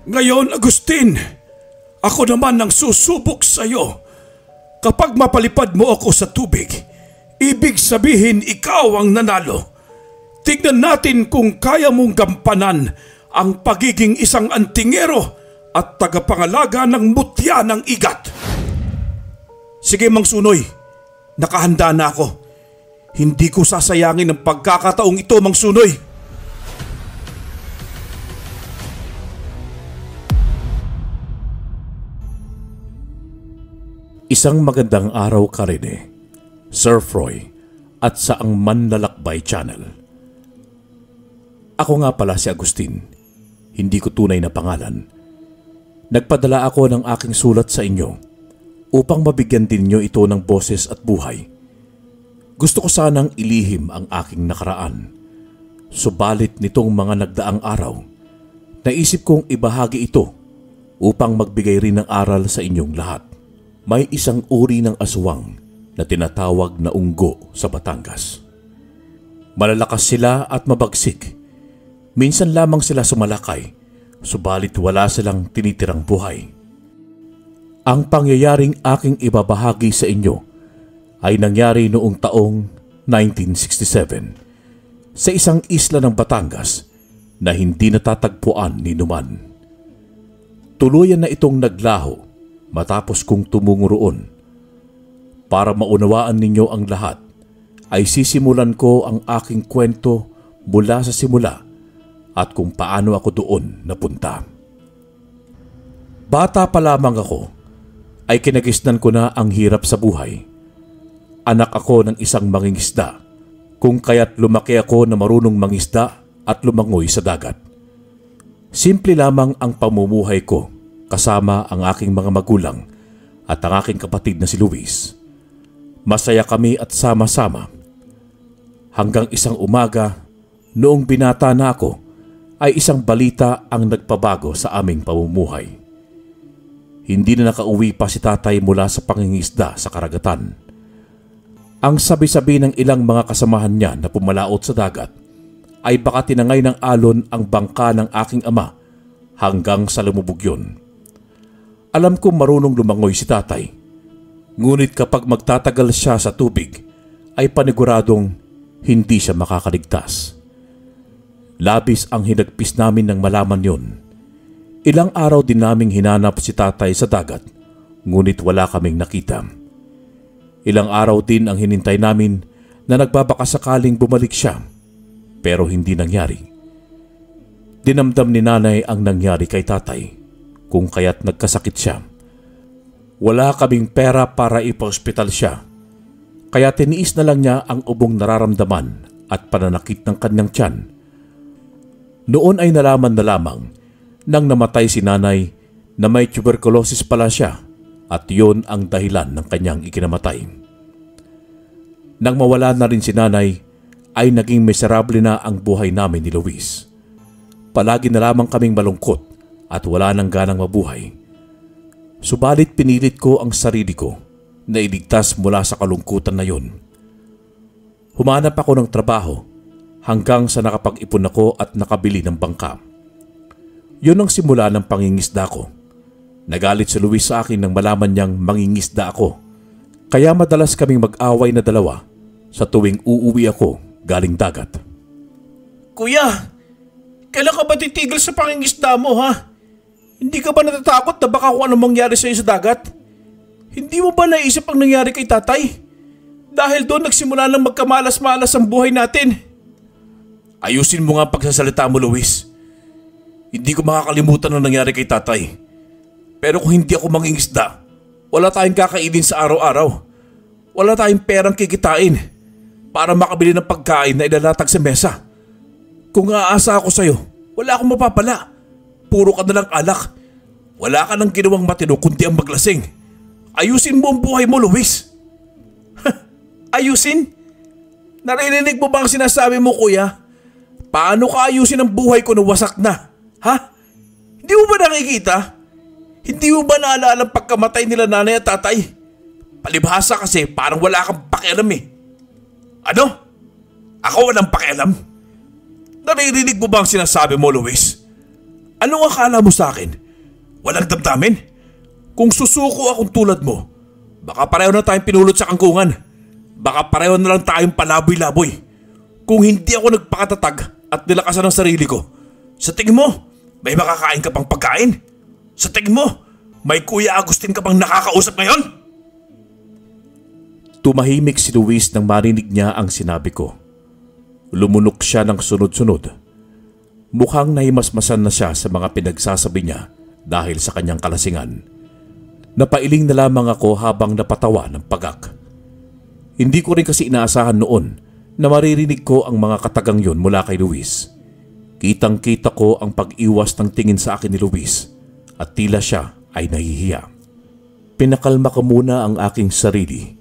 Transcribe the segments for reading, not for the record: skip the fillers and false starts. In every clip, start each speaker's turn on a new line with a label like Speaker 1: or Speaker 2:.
Speaker 1: Ngayon, Agustin, ako naman ang susubok sa iyo. Kapag mapalipad mo ako sa tubig, ibig sabihin ikaw ang nanalo. Tignan natin kung kaya mong gampanan ang pagiging isang antingero at tagapangalaga ng mutya ng igat. Sige, Mang Sunoy, nakahanda na ako. Hindi ko sasayangin ang pagkakataong ito, Mang Sunoy.
Speaker 2: Isang magandang araw ka rin Sir Froy at sa Ang Manlalakbay Channel. Ako nga pala si Agustin, hindi ko tunay na pangalan. Nagpadala ako ng aking sulat sa inyo upang mabigyan din nyo ito ng boses at buhay. Gusto ko sanang ilihim ang aking nakaraan. Subalit nitong mga nagdaang araw, naisip kong ibahagi ito upang magbigay rin ng aral sa inyong lahat. May isang uri ng aswang na tinatawag na unggo sa Batangas. Malalakas sila at mabagsik. Minsan lamang sila sumalakay, subalit wala silang tinitirang buhay. Ang pangyayaring aking ibabahagi sa inyo ay nangyari noong taong 1967 sa isang isla ng Batangas na hindi natatagpuan ni numan. Tuluyan na itong naglaho matapos kong tumungo roon. Para maunawaan ninyo ang lahat, ay sisimulan ko ang aking kwento mula sa simula at kung paano ako doon napunta. Bata pa lamang ako, ay kinagisnan ko na ang hirap sa buhay. Anak ako ng isang mangingisda, kung kaya't lumaki ako na marunong mangisda at lumangoy sa dagat. Simple lamang ang pamumuhay ko kasama ang aking mga magulang at ang aking kapatid na si Luis. Masaya kami at sama-sama. Hanggang isang umaga, noong binata na ako, ay isang balita ang nagpabago sa aming pamumuhay. Hindi na nakauwi pa si tatay mula sa pangingisda sa karagatan. Ang sabi-sabi ng ilang mga kasamahan niya na pumalaot sa dagat ay baka tinangay ng alon ang bangka ng aking ama hanggang sa lumubog yun. Alam kong marunong lumangoy si tatay, ngunit kapag magtatagal siya sa tubig ay paniguradong hindi siya makakaligtas. Labis ang hinagpis namin nang malaman yun. Ilang araw din naming hinanap si tatay sa dagat, ngunit wala kaming nakita. Ilang araw din ang hinintay namin na nagbabakasakaling bumalik siya, pero hindi nangyari. Dinamdam ni nanay ang nangyari kay tatay, kung kaya't nagkasakit siya. Wala kaming pera para ipa-ospital siya, kaya tiniis na lang niya ang ubong nararamdaman at pananakit ng kanyang tiyan. Noon ay nalaman na lamang nang namatay si nanay na may tuberculosis pala siya at yun ang dahilan ng kanyang ikinamatay. Nang mawala na rin si nanay ay naging miserable na ang buhay namin ni Luis. Palagi na lamang kaming malungkot at wala nang ganang mabuhay. Subalit pinilit ko ang sarili ko na iligtas mula sa kalungkutan na yun. Humanap ako ng trabaho hanggang sa nakapag-ipon ako at nakabili ng bangka. Yun ang simula ng pangingisda ko. Nagalit si Luis sa akin nang malaman niyang mangingisda ako. Kaya madalas kaming mag-away na dalawa sa tuwing uuwi ako galing dagat.
Speaker 1: Kuya, kailan ka ba titigil sa pangingisda mo, ha? Hindi ka ba natatakot na baka kung anong mangyari sa iyo sa dagat? Hindi mo ba naisip ang nangyari kay tatay? Dahil doon nagsimula ng magkamalas-malas ang buhay natin. Ayusin mo nga ang pagsasalita mo, Luis. Hindi ko makakalimutan ang nangyari kay tatay. Pero kung hindi ako mangingisda, wala tayong kakainin sa araw-araw. Wala tayong perang kikitain para makabili ng pagkain na ilalatag sa mesa. Kung aasa ako sa'yo, wala akong mapapala. Puro ka na lang alak. Wala ka nang ginawang matino kundi ang maglasing. Ayusin mo ang buhay mo, Luis. Ayusin? Narinig mo ba ang sinasabi mo, kuya? Paano ka ayusin ang buhay ko na wasak na? Ha? Hindi mo ba nakikita? Hindi mo ba naalala ang pagkamatay nila nanay at tatay? Palibhasa kasi parang wala kang pakialam eh. Ano? Ako walang pakialam? Naririnig mo ba ang sinasabi mo, Luis? Anong akala mo sa akin? Walang damdamin? Kung susuko akong tulad mo, baka pareho na tayong pinulot sa kangkungan. Baka pareho na lang tayong palaboy-laboy. Kung hindi ako nagpakatatag at nilakasan ang sarili ko, sa tingin mo, may makakain ka pang pagkain? Sa tingin mo, may Kuya Agustin ka bang nakakausap ngayon?
Speaker 2: Tumahimik si Luis nang marinig niya ang sinabi ko. Lumunok siya ng sunod-sunod. Mukhang nahimasmasan na siya sa mga pinagsasabi niya dahil sa kanyang kalasingan. Napailing na lamang ako habang napatawa ng pagak. Hindi ko rin kasi inaasahan noon na maririnig ko ang mga katagang yun mula kay Luis. Kitang-kita ko ang pag-iwas ng tingin sa akin ni Luis at tila siya ay nahihiya. Pinakalma ko muna ang aking sarili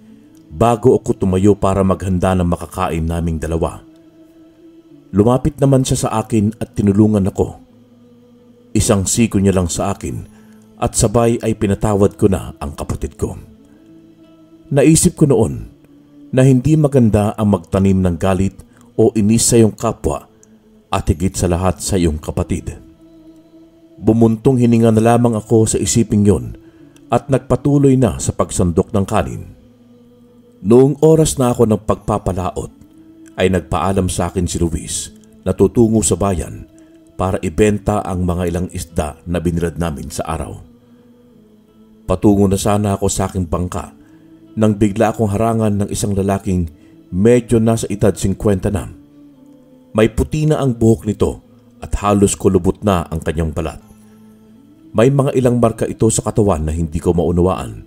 Speaker 2: bago ako tumayo para maghanda ng makakain naming dalawa. Lumapit naman siya sa akin at tinulungan ako. Isang siko niya lang sa akin at sabay ay pinatawad ko na ang kapatid ko. Naisip ko noon na hindi maganda ang magtanim ng galit o inis sa iyong kapwa at higit sa lahat sa iyong kapatid. Bumuntong hininga na lamang ako sa isiping yon at nagpatuloy na sa pagsandok ng kanin. Noong oras na ako ng pagpapalaot ay nagpaalam sa akin si Luis na tutungo sa bayan para ibenta ang mga ilang isda na binilad namin sa araw. Patungo na sana ako sa aking bangka nang bigla akong harangan ng isang lalaking medyo nasa edad 50 na. May puti na ang buhok nito at halos kulubot na ang kanyang balat. May mga ilang marka ito sa katawan na hindi ko maunawaan.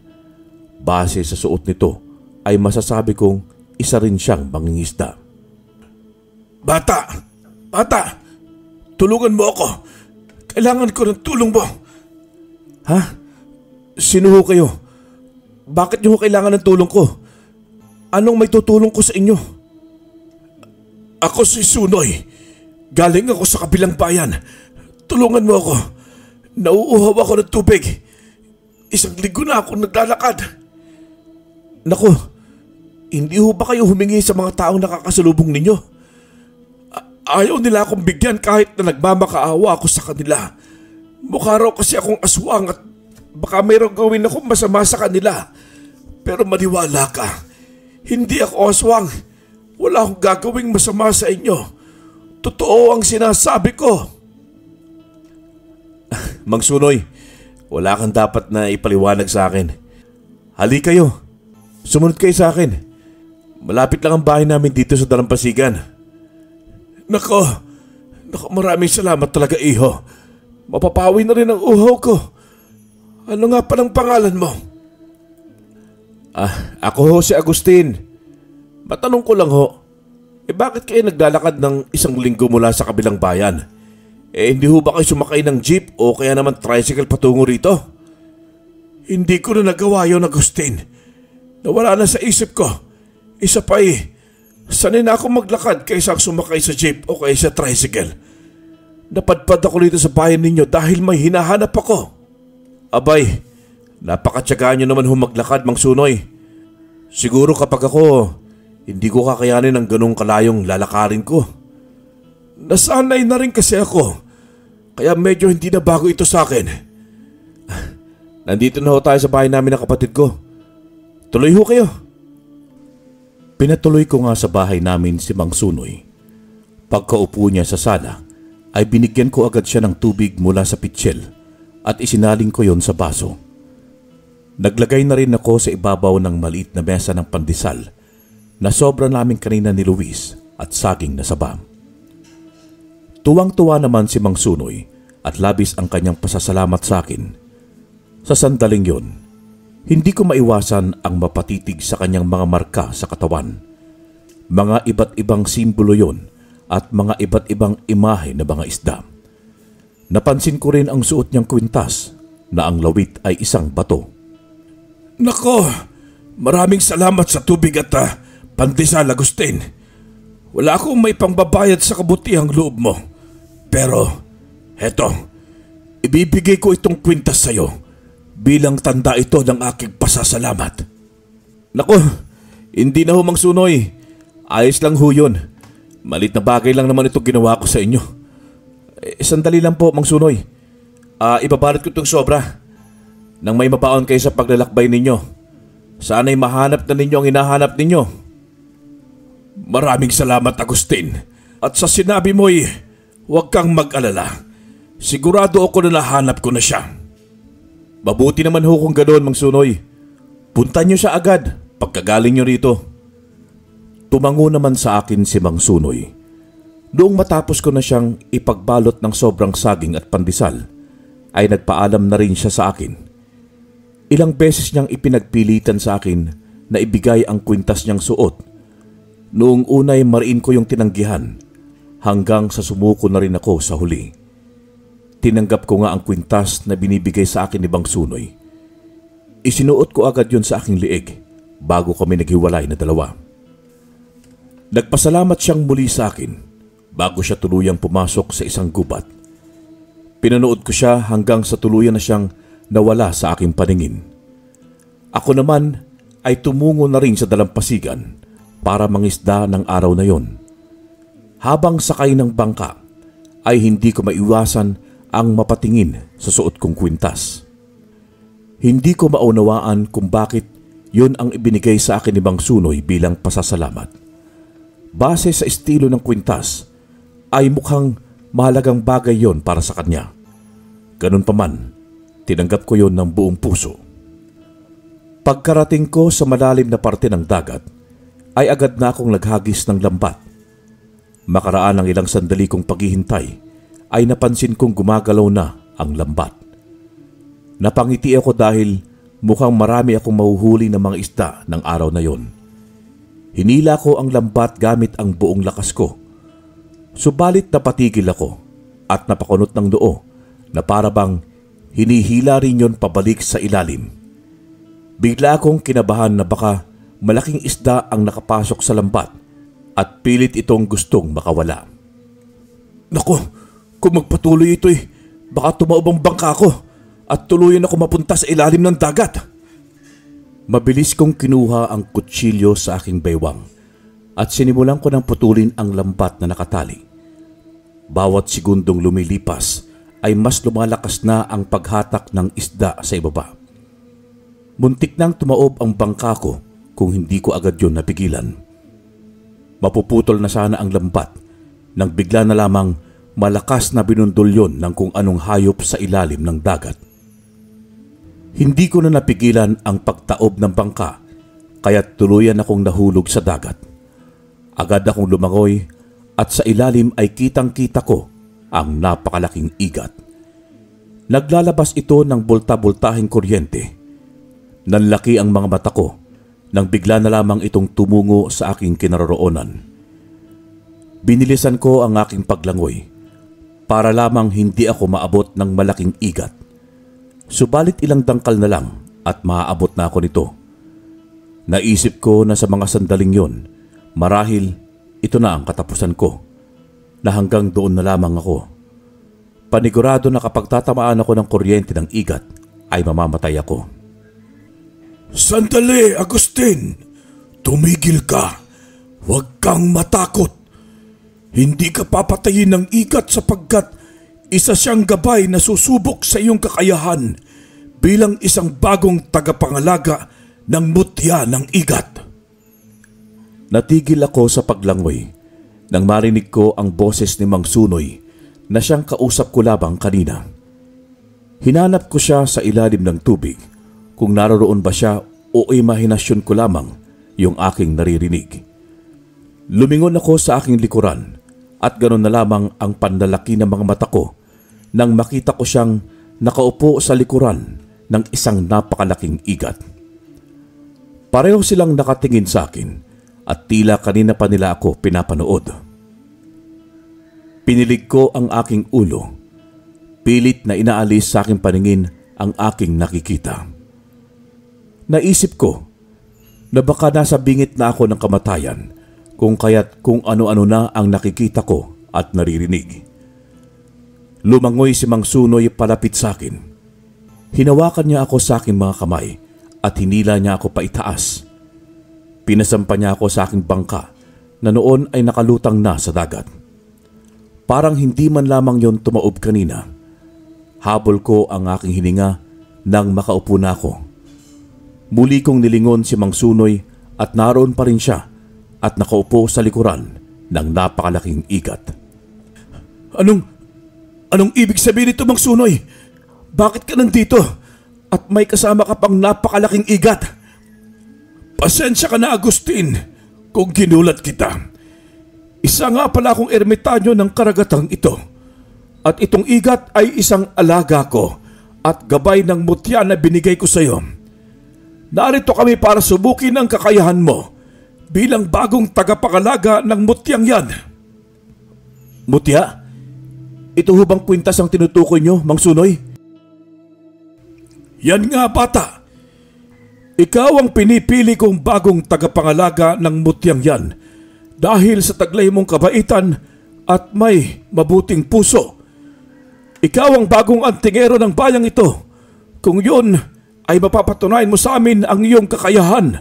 Speaker 2: Base sa suot nito ay masasabi kong isa rin siyang mangingisda.
Speaker 1: Bata! Bata! Tulungan mo ako! Kailangan ko ng tulong mo!
Speaker 2: Ha? Sino ho kayo? Bakit niyo kailangan ng tulong ko? Anong may tutulong ko sa inyo?
Speaker 1: Ako si Sunoy. Galing ako sa kabilang bayan. Tulungan mo ako. Nauuhaw ako ng tubig. Isang linggo na akong naglalakad.
Speaker 2: Naku, hindi ho ba kayo humingi sa mga taong nakakasalubong ninyo?
Speaker 1: Ayaw nila akong bigyan kahit na nagmamakaawa ako sa kanila. Mukha raw kasi akong aswang at baka mayroong gawin akong masama sa kanila. Pero maniwala ka, hindi ako aswang. Wala akong gagawing masama sa inyo. Totoo ang sinasabi ko.
Speaker 2: Mang Sunoy, wala kang dapat na ipaliwanag sa akin. Hali kayo, sumunod kayo sa akin. Malapit lang ang bahay namin dito sa Dalampasigan.
Speaker 1: Nako, maraming salamat talaga, iho. Mapapawi na rin ang uhaw ko. Ano nga palang pangalan mo?
Speaker 2: Ako ho si Agustin. Matanong ko lang ho, bakit kayo naglalakad ng isang linggo mula sa kabilang bayan? Hindi ho ba kayo sumakay ng jeep o kaya naman tricycle patungo rito?
Speaker 1: Hindi ko na nagawa yun, Agustin. Nawala na sa isip ko. Isa pa sanay na ako maglakad kaysa sumakay sa jeep o kaya sa tricycle. Napadpad ako rito sa bayan ninyo dahil may hinahanap ako.
Speaker 2: Abay, napakatyagaan nyo naman maglakad, Mang Sunoy. Siguro kapag ako, hindi ko kakayanin ang ganong kalayong lalakarin ko.
Speaker 1: Nasanay na rin kasi ako, kaya medyo hindi na bago ito sa akin.
Speaker 2: Nandito na ho tayo sa bahay namin ng kapatid ko. Tuloy ho kayo. Pinatuloy ko nga sa bahay namin si Mang Sunoy. Pagkaupo niya sa sala, ay binigyan ko agad siya ng tubig mula sa pitsil at isinaling ko yon sa baso. Naglagay na rin ako sa ibabaw ng maliit na mesa ng pandesal na sobra namin kanina ni Luis at saging na saba. Tuwang-tuwa naman si Mang Sunoy at labis ang kanyang pasasalamat sa akin. Sa sandaling yon, hindi ko maiwasan ang mapatitig sa kanyang mga marka sa katawan. Mga iba't ibang simbolo yon at mga iba't ibang imahe na mga isda. Napansin ko rin ang suot niyang kwintas na ang lawit ay isang bato.
Speaker 1: Nako, maraming salamat sa tubig at pandesal, Agustin. Wala akong may pangbabayad sa kabutihang loob mo. Pero, heto, ibibigay ko itong kwintas sa'yo bilang tanda ito ng aking pasasalamat.
Speaker 2: Naku, hindi na ho, Mang Sunoy. Ayos lang ho yun. Malit na bagay lang naman ito ginawa ko sa inyo. Sandali lang po, Mang Sunoy. Ibabalot ko itong sobra nang may mabaon kayo sa paglalakbay ninyo. Sana'y mahanap na ninyo ang hinahanap ninyo.
Speaker 1: Maraming salamat, Agustin. At sa sinabi mo'y huwag kang mag-alala. Sigurado ako na nahanap ko na siya.
Speaker 2: Mabuti naman ho kung ganoon, Mang Sunoy. Punta niyo siya agad pagkagaling niyo rito. Tumango naman sa akin si Mang Sunoy. Noong matapos ko na siyang ipagbalot ng sobrang saging at pandesal, ay nagpaalam na rin siya sa akin. Ilang beses niyang ipinagpilitan sa akin na ibigay ang kwintas niyang suot. Noong unay mariin ko yung tinanggihan, hanggang sa sumuko na rin ako sa huli. Tinanggap ko nga ang kwintas na binibigay sa akin ni Mang Sunoy. Isinuot ko agad yun sa aking liig bago kami naghiwalay na dalawa. Nagpasalamat siyang muli sa akin bago siya tuluyang pumasok sa isang gubat. Pinanood ko siya hanggang sa tuluyan na siyang nawala sa aking paningin. Ako naman ay tumungo na rin sa dalampasigan para mangisda ng araw na yon. Habang sakay ng bangka ay hindi ko maiwasan ang mapatingin sa suot kong kwintas. Hindi ko maunawaan kung bakit yun ang ibinigay sa akin ni Mang Sunoy bilang pasasalamat. Base sa estilo ng kwintas ay mukhang mahalagang bagay yon para sa kanya. Ganun pa man, tinanggap ko yon ng buong puso. Pagkarating ko sa malalim na parte ng dagat, ay agad na akong naghagis ng lambat. Makaraan ng ilang sandali kong paghihintay, ay napansin kong gumagalaw na ang lambat. Napangiti ako dahil mukhang marami akong mahuhuli ng mga isda ng araw na yon. Hinila ko ang lambat gamit ang buong lakas ko. Subalit napatigil ako at napakunot ng noo na para bang hinihila rin yon pabalik sa ilalim. Bigla akong kinabahan na baka malaking isda ang nakapasok sa lambat at pilit itong gustong makawala.
Speaker 1: Naku, kung magpatuloy ito baka tumaob ang bangka ko at tuluyan ako mapunta sa ilalim ng dagat.
Speaker 2: Mabilis kong kinuha ang kutsilyo sa aking baywang at sinimulan ko ng putulin ang lambat na nakatali. Bawat segundong lumilipas ay mas lumalakas na ang paghatak ng isda sa ibaba. Muntik nang tumaob ang bangka ko kung hindi ko agad yun napigilan. Mapuputol na sana ang lambat nang bigla na lamang malakas na binundol yon ng kung anong hayop sa ilalim ng dagat. Hindi ko na napigilan ang pagtaob ng bangka kaya't tuluyan akong nahulog sa dagat. Agad akong lumangoy at sa ilalim ay kitang-kita ko ang napakalaking igat. Naglalabas ito ng bulta-bultahing kuryente. Nanlaki ang mga mata ko nang bigla na lamang itong tumungo sa aking kinaroroonan. Binilisan ko ang aking paglangoy para lamang hindi ako maabot ng malaking igat. Subalit ilang dangkal na lang at maaabot na ako nito. Naisip ko na sa mga sandaling yon, marahil ito na ang katapusan ko, na hanggang doon na lamang ako. Panigurado na kapag tatamaan ako ng kuryente ng igat, ay mamamatay ako.
Speaker 1: Sandali, Agustin! Tumigil ka! Huwag kang matakot! Hindi ka papatayin ng igat sapagkat isa siyang gabay na susubok sa iyong kakayahan bilang isang bagong tagapangalaga ng mutya ng igat.
Speaker 2: Natigil ako sa paglangoy nang marinig ko ang boses ni Mang Sunoy na siyang kausap ko labang kanina. Hinanap ko siya sa ilalim ng tubig kung naroroon ba siya o imahinasyon ko lamang yung aking naririnig. Lumingon ako sa aking likuran at ganoon na lamang ang panlalaki ng mga mata ko nang makita ko siyang nakaupo sa likuran ng isang napakalaking igat. Pareho silang nakatingin sa akin at tila kanina pa nila ako pinapanood. Pinilig ko ang aking ulo. Pilit na inaalis sa aking paningin ang aking nakikita. Naisip ko na baka nasa bingit na ako ng kamatayan kung kaya't kung ano-ano na ang nakikita ko at naririnig. Lumangoy si Mang Sunoy palapit sa akin. Hinawakan niya ako sa aking mga kamay at hinila niya ako paitaas. Pinasampa niya ako sa aking bangka na noon ay nakalutang na sa dagat. Parang hindi man lamang yon tumaob kanina. Habol ko ang aking hininga nang makaupo na ako. Muli kong nilingon si Mang Sunoy at naroon pa rin siya at nakaupo sa likuran ng napakalaking igat. Anong ibig sabihin nito, Mang Sunoy? Bakit ka nandito at may kasama ka pang napakalaking igat? Pasensya ka na, Agustin, kung ginulat kita. Isa nga pala akong ermitanyo ng karagatang ito. At itong igat ay isang alaga ko at gabay ng mutya na binigay ko sa iyo. Narito kami para subukin ang kakayahan mo bilang bagong tagapangalaga ng mutyang yan. Mutya? Ito ho bang kwintas ang tinutukoy nyo, Mang Sunoy? Yan nga, bata. Ikaw ang pinipili kong bagong tagapangalaga ng mutyang yan dahil sa taglay mong kabaitan at may mabuting puso. Ikaw ang bagong antingero ng bayang ito. Kung yun ay mapapatunayan mo sa amin ang iyong kakayahan.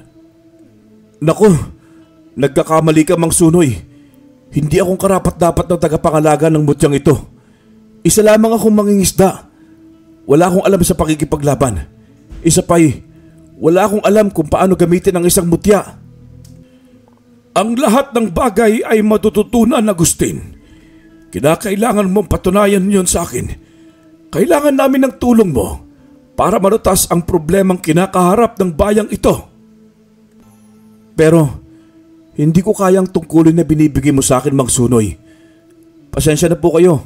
Speaker 2: Naku, nagkakamali ka, Mang Sunoy. Hindi akong karapat-dapat ng tagapangalaga ng mutyang ito. Isa lamang akong mangingisda. Wala akong alam sa pakikipaglaban. Isa pa'y, wala akong alam kung paano gamitin ang isang mutya. Ang lahat ng bagay ay matututunan, Agustin. Kinakailangan mong patunayan yon sa akin. Kailangan namin ng tulong mo para malutas ang problemang kinakaharap ng bayang ito. Pero, hindi ko kayang tungkulin na binibigay mo sa akin, Mang Sunoy. Pasensya na po kayo.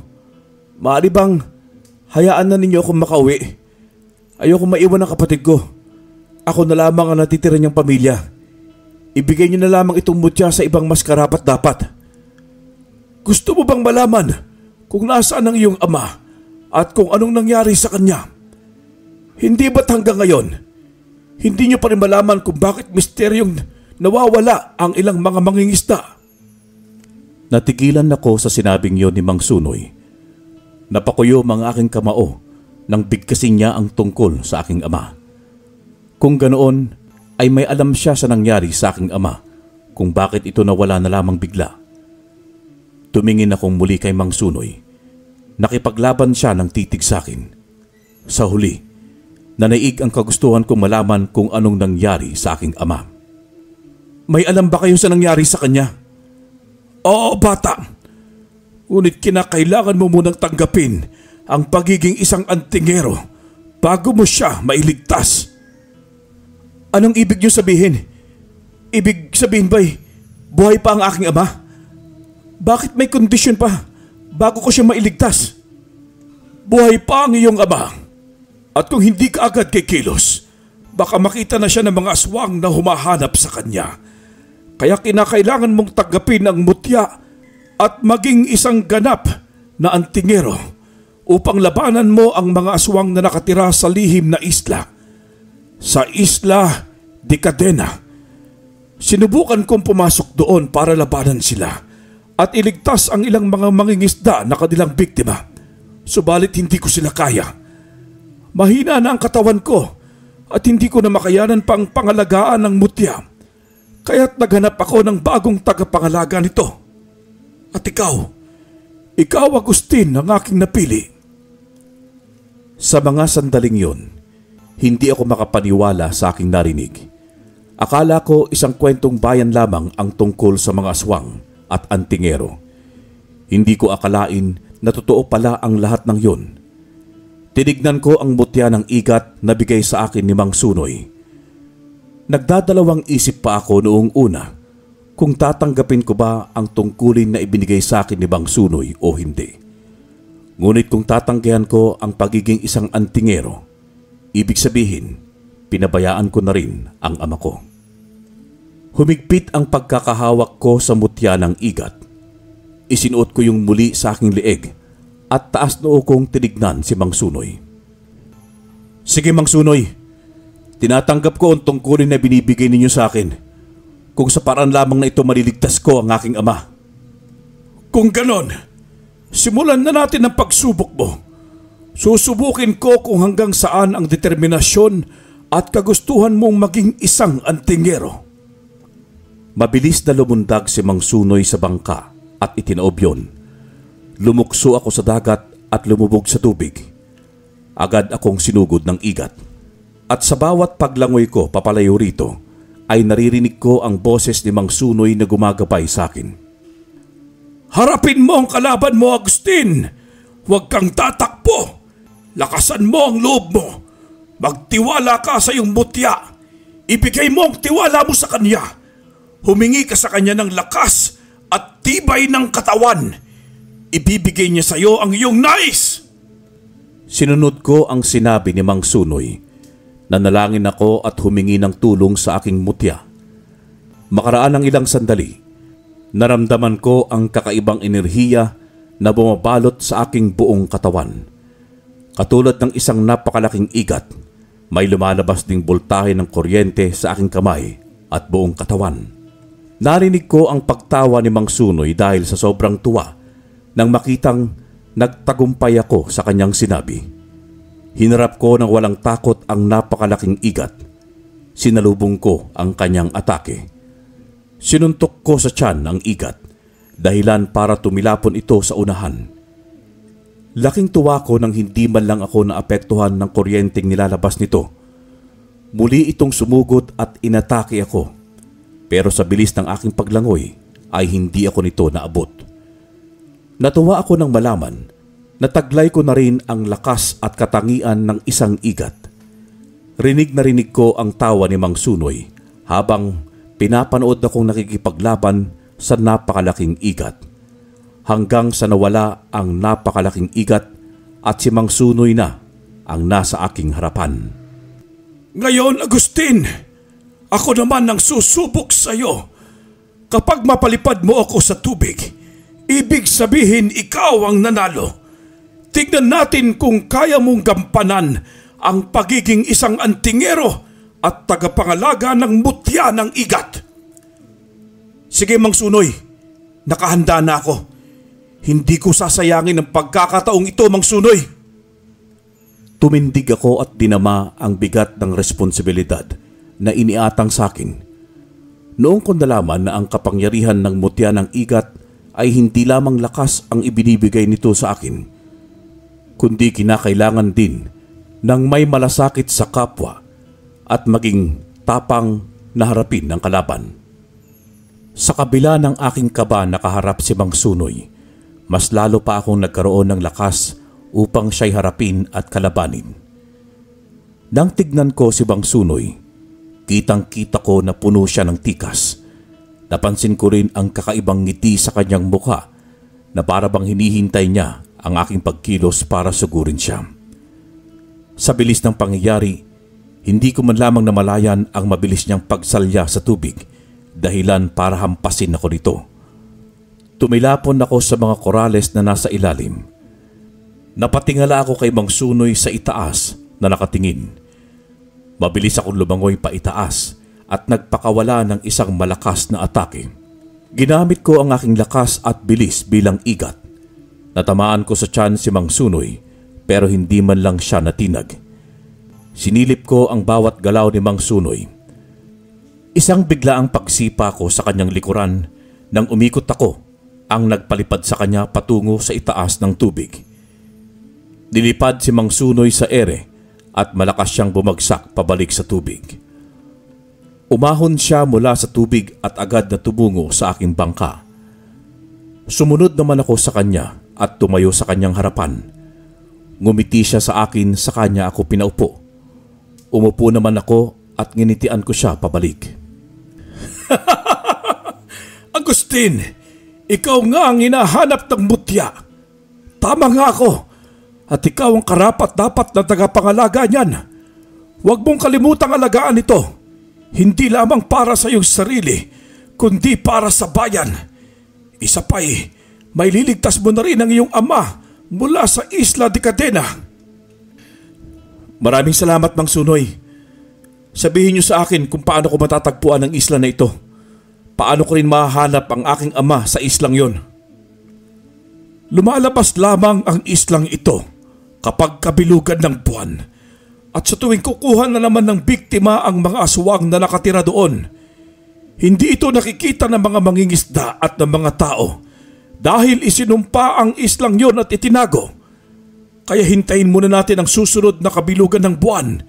Speaker 2: Maaari bang hayaan na ninyo akong makauwi? Ayoko maiwan ang kapatid ko. Ako na lamang ang natitira niyang pamilya. Ibigay niyo na lamang itong mutya sa ibang mas karapat-dapat. Gusto mo bang malaman kung nasaan ang iyong ama at kung anong nangyari sa kanya? Hindi ba't hanggang ngayon, hindi niyo pa rin malaman kung bakit misteryong nawawala ang ilang mga mangingisda? Natigilan ako sa sinabing yon ni Mang Sunoy. Napakuyo ang aking kamao nang bigkasin niya ang tungkol sa aking ama. Kung ganoon, ay may alam siya sa nangyari sa aking ama kung bakit ito nawala na lamang bigla. Tumingin akong muli kay Mang Sunoy. Nakipaglaban siya ng titig sa akin. Sa huli, nanaig ang kagustuhan kong malaman kung anong nangyari sa aking ama. May alam ba kayo sa nangyari sa kanya? Oo, bata. Ngunit kinakailangan mo munang tanggapin ang pagiging isang antingero bago mo siya mailigtas. Anong ibig niyo sabihin? Ibig sabihin ba'y buhay pa ang aking ama? Bakit may kondisyon pa bago ko siya mailigtas? Buhay pa ang iyong ama. At kung hindi ka agad kikilos, baka makita na siya ng mga aswang na humahanap sa kanya. Kaya kinakailangan mong tanggapin ang mutya at maging isang ganap na antingero upang labanan mo ang mga aswang na nakatira sa lihim na isla. Sa Isla de Cadena. Sinubukan kong pumasok doon para labanan sila at iligtas ang ilang mga mangingisda na kanilang biktima. Subalit hindi ko sila kaya. Mahina na ang katawan ko at hindi ko na makayanan pang pangalagaan ng mutya. Kaya't naghanap ako ng bagong tagapangalaga nito. At ikaw Agustin ang aking napili. Sa mga sandaling yon, hindi ako makapaniwala sa aking narinig. Akala ko isang kwentong bayan lamang ang tungkol sa mga aswang at antingero. Hindi ko akalain na totoo pala ang lahat ng yon. Tinignan ko ang mutya ng igat na bigay sa akin ni Mang Sunoy. Nagdadalawang isip pa ako noong una kung tatanggapin ko ba ang tungkulin na ibinigay sa akin ni Mang Sunoy o hindi. Ngunit kung tatanggihan ko ang pagiging isang antingero, ibig sabihin, pinabayaan ko na rin ang ama ko. Humigpit ang pagkakahawak ko sa mutya ng igat. Isinuot ko yung muli sa aking leeg at taas noo kong tinignan si Mang Sunoy. Sige, Mang Sunoy, tinatanggap ko ang tungkulin na binibigay ninyo sa akin. Kung sa paraan lamang na ito maliligtas ko ang aking ama. Kung ganon, simulan na natin ang pagsubok mo. Susubukin ko kung hanggang saan ang determinasyon at kagustuhan mong maging isang antingero. Mabilis na lumundag si Mang Sunoy sa bangka at itinaob yun. Lumukso ako sa dagat at lumubog sa tubig. agad akong sinugod ng igat. At sa bawat paglangoy ko papalayo rito, ay naririnig ko ang boses ni Mang Sunoy na gumagabay sa akin. Harapin mo ang kalaban mo, Agustin! Huwag kang tatakbo! Lakasan mo ang loob mo! Magtiwala ka sa iyong mutya! Ibigay mo ang tiwala mo sa kanya! Humingi ka sa kanya ng lakas at tibay ng katawan! Ibibigay niya sa iyo ang iyong nais! Sinunod ko ang sinabi ni Mang Sunoy. Nanalangin ako at humingi ng tulong sa aking mutya. Makaraan ng ilang sandali, naramdaman ko ang kakaibang enerhiya na bumabalot sa aking buong katawan. Katulad ng isang napakalaking igat, may lumalabas ding boltahe ng kuryente sa aking kamay at buong katawan. Narinig ko ang pagtawa ni Mang Sunoy dahil sa sobrang tuwa nang makitang nagtagumpay ako sa kanyang sinabi. Hinarap ko ng walang takot ang napakalaking igat. Sinalubong ko ang kanyang atake. Sinuntok ko sa tiyan ang igat, dahilan para tumilapon ito sa unahan. Laking tuwa ko nang hindi man lang ako naapektuhan ng kuryenteng nilalabas nito. Muli itong sumugod at inatake ako. Pero sa bilis ng aking paglangoy ay hindi ako nito naabot. Natuwa ako nang malaman na taglay ko na rin ang lakas at katangian ng isang igat. Rinig na rinig ko ang tawa ni Mang Sunoy habang pinapanood akong nakikipaglaban sa napakalaking igat. Hanggang sa nawala ang napakalaking igat at si Mang Sunoy na ang nasa aking harapan. Ngayon, Agustin, ako naman ang susubok sa iyo. Kapag mapalipad mo ako sa tubig, ibig sabihin ikaw ang nanalo. Tignan natin kung kaya mong gampanan ang pagiging isang antingero at tagapangalaga ng mutya ng igat. Sige, Mang Sunoy, nakahanda na ako. Hindi ko sasayangin ang pagkakataong ito, Mang Sunoy. Tumindig ako at dinama ang bigat ng responsibilidad na iniatang sa akin. Noong ko nalaman na ang kapangyarihan ng mutya ng igat ay hindi lamang lakas ang ibinibigay nito sa akin, kundi kinakailangan din ng may malasakit sa kapwa at maging tapang na harapin ng kalaban. Sa kabila ng aking kaba nakaharap si Mang Sunoy, mas lalo pa akong nagkaroon ng lakas upang siya'y harapin at kalabanin. Nang tignan ko si Mang Sunoy, kitang-kita ko na puno siya ng tikas. Napansin ko rin ang kakaibang ngiti sa kanyang mukha na para bang hinihintay niya ang aking pagkilos para sugurin siya. Sa bilis ng pangyayari, hindi ko man lamang namalayan ang mabilis niyang pagsalya sa tubig dahilan para hampasin ako nito. Tumilapon ako sa mga korales na nasa ilalim. Napatingala ako kay Mang Sunoy sa itaas na nakatingin. Mabilis akong lumangoy pa itaas at nagpakawala ng isang malakas na atake. Ginamit ko ang aking lakas at bilis bilang igat. Natamaan ko sa tiyan si Mang Sunoy pero hindi man lang siya natinag. Sinilip ko ang bawat galaw ni Mang Sunoy. Isang biglaang pagsipa ko sa kanyang likuran nang umikot ako ang nagpalipad sa kanya patungo sa itaas ng tubig. Nilipad si Mang Sunoy sa ere at malakas siyang bumagsak pabalik sa tubig. Umahon siya mula sa tubig at agad na tumungo sa aking bangka. Sumunod naman ako sa kanya at tumayo sa kanyang harapan. Ngumiti siya sa akin sa kanya ako pinaupo. Umupo naman ako at nginitian ko siya pabalik. Agustin, ikaw nga ang hinahanap ng mutya. Tama nga ako at ikaw ang karapat-dapat na tagapangalaga niyan. Huwag mong kalimutang alagaan ito. Hindi lamang para sa iyong sarili, kundi para sa bayan. Isa pa'y, may liligtas mo na rin ang iyong ama mula sa Isla de Cadena. Maraming salamat, Mang Sunoy. Sabihin niyo sa akin kung paano ko matatagpuan ang isla na ito. Paano ko rin mahahanap ang aking ama sa islang yon? Lumalabas lamang ang islang ito kapag kabilugan ng buwan. At sa tuwing kukuha na naman ng biktima ang mga aswang na nakatira doon, hindi ito nakikita ng mga mangingisda at ng mga tao dahil isinumpa ang islang yon at itinago.
Speaker 1: Kaya hintayin muna natin ang susunod na kabilugan ng buwan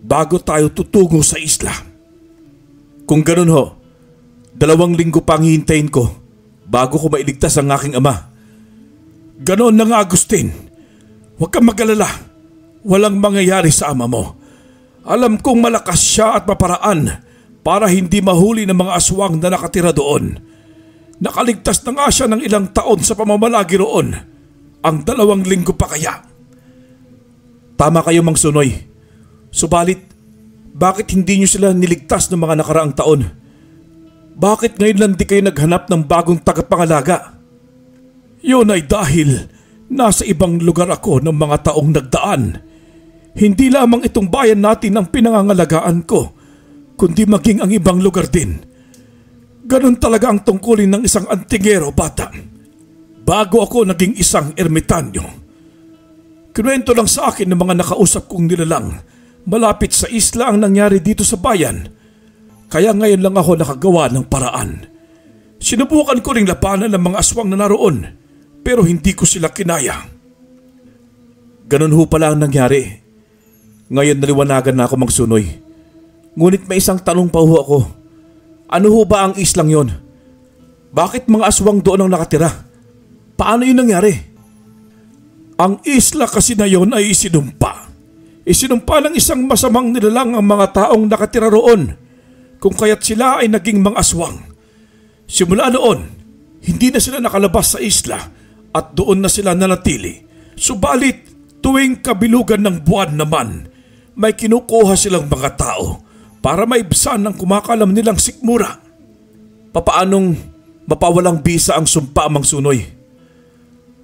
Speaker 1: bago tayo tutungo sa isla. Kung ganun ho, 2 linggo pang hihintayin ko bago ko mailigtas ang aking ama. Ganon na nga, Agustin. Huwag kang mag-alala. Walang mangyayari sa ama mo. Alam kong malakas siya at maparaan para hindi mahuli ng mga aswang na nakatira doon. Nakaligtas na nga siya ng ilang taon sa pamamalagi roon. Ang 2 linggo pa kaya. Tama kayo, Mang Sunoy. Subalit, bakit hindi niyo sila niligtas ng mga nakaraang taon? Bakit ngayon lang di kayo naghanap ng bagong tagapangalaga? Yun ay dahil nasa ibang lugar ako ng mga taong nagdaan. Hindi lamang itong bayan natin ang pinangangalagaan ko, kundi maging ang ibang lugar din. Ganon talaga ang tungkulin ng isang antingero, bata. Bago ako naging isang ermitanyo. Kinuwento lang sa akin ng mga nakausap kong nilalang malapit sa isla ang nangyari dito sa bayan. Kaya ngayon lang ako nakagawa ng paraan. Sinubukan ko ring labanan ng mga aswang na naroon, pero hindi ko sila kinaya. Ganon ho pala ang nangyari. Ngayon naliwanagan na ako, Mang Sunoy. Ngunit may isang tanong pa ho ako. Ano ho ba ang islang yon? Bakit mga aswang doon ang nakatira? Paano yun nangyari? Ang isla kasi na yon ay isinumpa. Isinumpa ng isang masamang nilalang ang mga taong nakatira roon, kung kaya't sila ay naging mga aswang. Simula noon, hindi na sila nakalabas sa isla at doon na sila nanatili. Subalit tuwing kabilugan ng buwan naman, may kinukuha silang mga tao para maibsan ang kumakalam nilang sikmura. Papaanong mapawalang bisa ang sumpa, Mang Sunoy?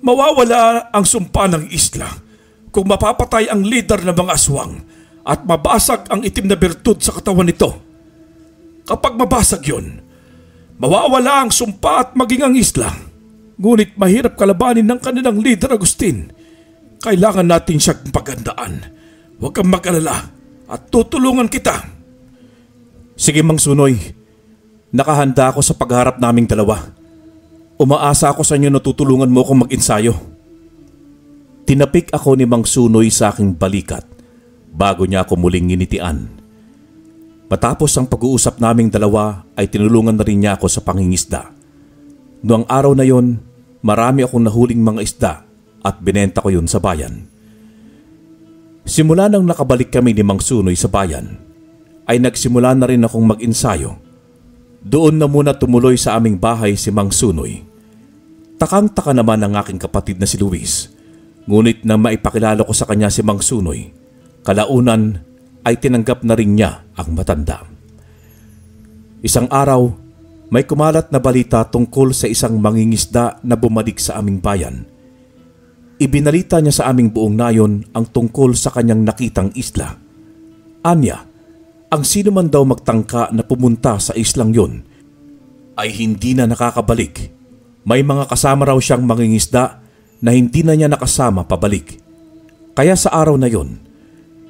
Speaker 1: Mawawala ang sumpa ng isla kung mapapatay ang leader ng mga aswang at mabasag ang itim na bertud sa katawan nito. Kapag mabasag yun, mawawala ang sumpa at maging ang isla. Ngunit mahirap kalabanin ng kanilang leader, Agustin. Kailangan natin siyang pagandaan. Huwag kang mag-alala at tutulungan kita. Sige, Mang Sunoy. Nakahanda ako sa pagharap naming dalawa. Umaasa ako sa inyo na tutulungan mo akong mag-ensayo. Tinapik ako ni Mang Sunoy sa aking balikat bago niya ako muling nginitian. Matapos ang pag-uusap naming dalawa ay tinulungan na rin niya ako sa pangingisda. Noong araw na yon, marami akong nahuling mga isda at binenta ko yun sa bayan. Simula nang nakabalik kami ni Mang Sunoy sa bayan, ay nagsimula na rin akong mag-ensayo. Doon na muna tumuloy sa aming bahay si Mang Sunoy. Takang-taka naman ang aking kapatid na si Luis. Ngunit nang maipakilala ko sa kanya si Mang Sunoy, kalaunan ay tinanggap na rin niya ang matanda. Isang araw, may kumalat na balita tungkol sa isang mangingisda na bumalik sa aming bayan. Ibinalita niya sa aming buong nayon ang tungkol sa kanyang nakitang isla. Anya, ang sino man daw magtangka na pumunta sa islang yon ay hindi na nakakabalik. May mga kasama raw siyang mangingisda na hindi na niya nakasama pabalik. Kaya sa araw na yon,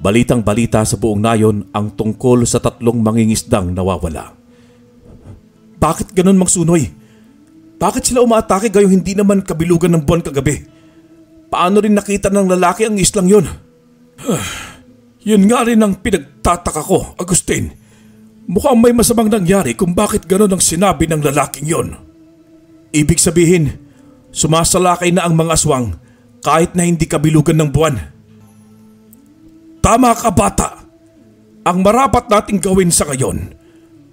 Speaker 1: balitang-balita sa buong nayon ang tungkol sa 3 mangingisdang nawawala. Bakit ganun, Mang Sunoy? Bakit sila umaatake gayong hindi naman kabilugan ng buwan kagabi? Paano rin nakita ng lalaki ang islang yon? Yun nga rin ang pinagtataka ko, Agustin. Mukhang may masamang nangyari kung bakit ganun ang sinabi ng lalaking yon. Ibig sabihin, sumasalakay na ang mga aswang kahit na hindi kabilugan ng buwan. Tama ka, bata. Ang marapat nating gawin sa ngayon,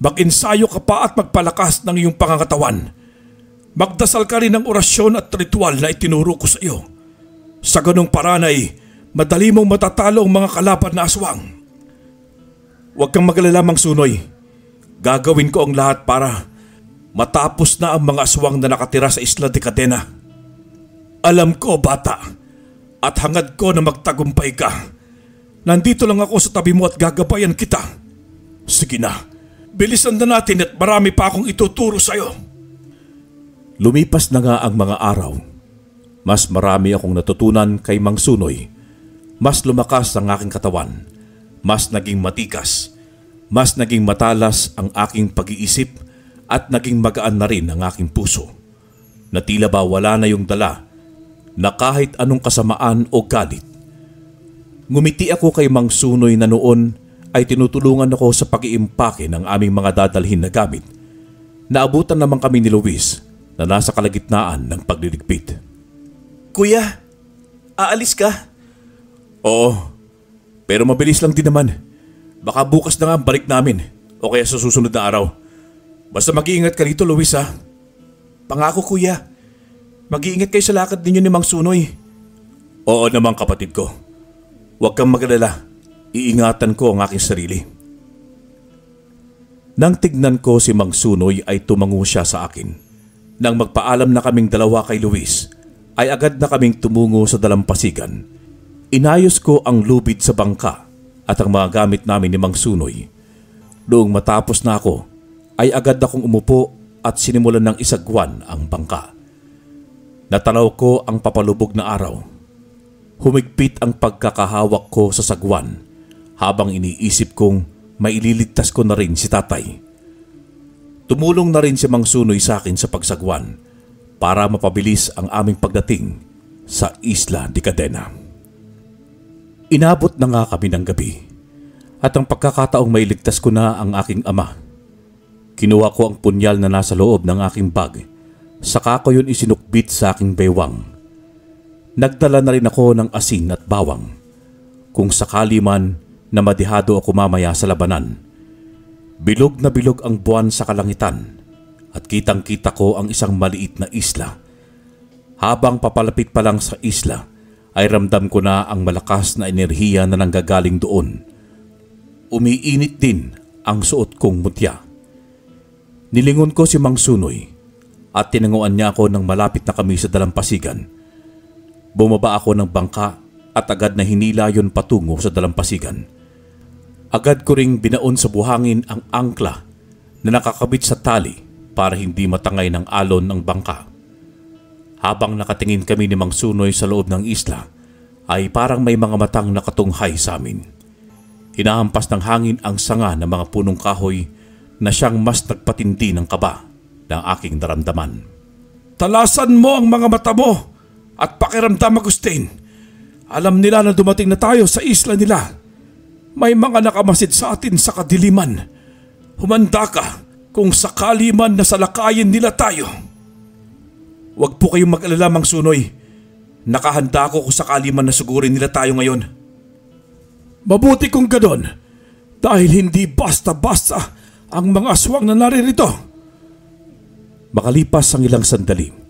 Speaker 1: mag-ensayo ka pa at magpalakas ng iyong pangangatawan. Magdasal ka rin ng orasyon at ritual na itinuro ko sa iyo. Sa ganong paraan ay madali mong matatalo ang mga kalaban na aswang. Huwag kang mag-alala, Mang Sunoy. Gagawin ko ang lahat para matapos na ang mga aswang na nakatira sa Isla de Cadena. Alam ko, bata, at hangad ko na magtagumpay ka. Nandito lang ako sa tabi mo at gagabayan kita. Sige na. Bilisan na natin at marami pa akong ituturo sa'yo. Lumipas na nga ang mga araw. Mas marami akong natutunan kay Mang Sunoy. Mas lumakas ang aking katawan. Mas naging matikas. Mas naging matalas ang aking pag-iisip at naging magaan na rin ang aking puso. Na tila ba wala na yung dala na kahit anong kasamaan o galit
Speaker 2: Ngumiti ako kay Mang Sunoy na noon ay tinutulungan ako sa pag-iimpake ng aming mga dadalhin na gamit. Naabutan naman kami ni Luis na nasa kalagitnaan ng pagliligpit.
Speaker 1: Kuya, aalis ka?
Speaker 2: Oo, pero mabilis lang din naman. Baka bukas na nga ang balik namin o kaya sa susunod na araw. Basta mag-iingat ka rito, Luis, ha?
Speaker 1: Pangako, kuya. Mag-iingat kayo sa lakad ninyo ni Mang Sunoy.
Speaker 2: Oo naman, kapatid ko. Huwag kang mag-alala. Iingatan ko ang aking sarili. Nang tignan ko si Mang Sunoy ay tumango siya sa akin. Nang magpaalam na kaming dalawa kay Luis, ay agad na kaming tumungo sa dalampasigan. Inayos ko ang lubid sa bangka at ang mga gamit namin ni Mang Sunoy. Noong matapos na ako, ay agad akong umupo at sinimulan ng isagwan ang bangka. Natanaw ko ang papalubog na araw. Humigpit ang pagkakahawak ko sa sagwan habang iniisip kong maililigtas ko na rin si tatay. Tumulong na rin si Mang Sunoy sa akin sa pagsagwan para mapabilis ang aming pagdating sa Isla de Cadena. Inabot na nga kami ng gabi at ang pagkakataong mailigtas ko na ang aking ama. Kinuha ko ang punyal na nasa loob ng aking bag, saka ko yun isinukbit sa aking baywang. Nagdala na rin ako ng asin at bawang kung sakali man na madihado ako mamaya sa labanan. Bilog na bilog ang buwan sa kalangitan at kitang-kita ko ang isang maliit na isla. Habang papalapit pa lang sa isla ay ramdam ko na ang malakas na enerhiya na nanggagaling doon. Umiinit din ang suot kong mutya. Nilingon ko si Mang Sunoy at tinanguan niya ako nang malapit na kami sa dalampasigan. Bumaba ako ng bangka at agad na hinila yon patungo sa dalampasigan. Agad ko ring binaon sa buhangin ang angkla na nakakabit sa tali para hindi matangay ng alon ng bangka. Habang nakatingin kami ni Mang Sunoy sa loob ng isla, ay parang may mga matang nakatunghay sa amin. Hinahampas ng hangin ang sanga ng mga punong kahoy na siyang mas nagpatindi ng kaba ng aking naramdaman.
Speaker 1: Talasan mo ang mga mata mo at pakiramdam, Agustin. Alam nila na dumating na tayo sa isla nila. May mga nakamasid sa atin sa kadiliman. Humanda ka kung sakali man na salakayin nila tayo. Huwag po kayong mag-alala, Mang Sunoy. Nakahanda ako kung sakali man na sugurin nila tayo ngayon. Mabuti kung ganon, dahil hindi basta-basta ang mga aswang na naririto.
Speaker 2: Makalipas ang ilang sandali,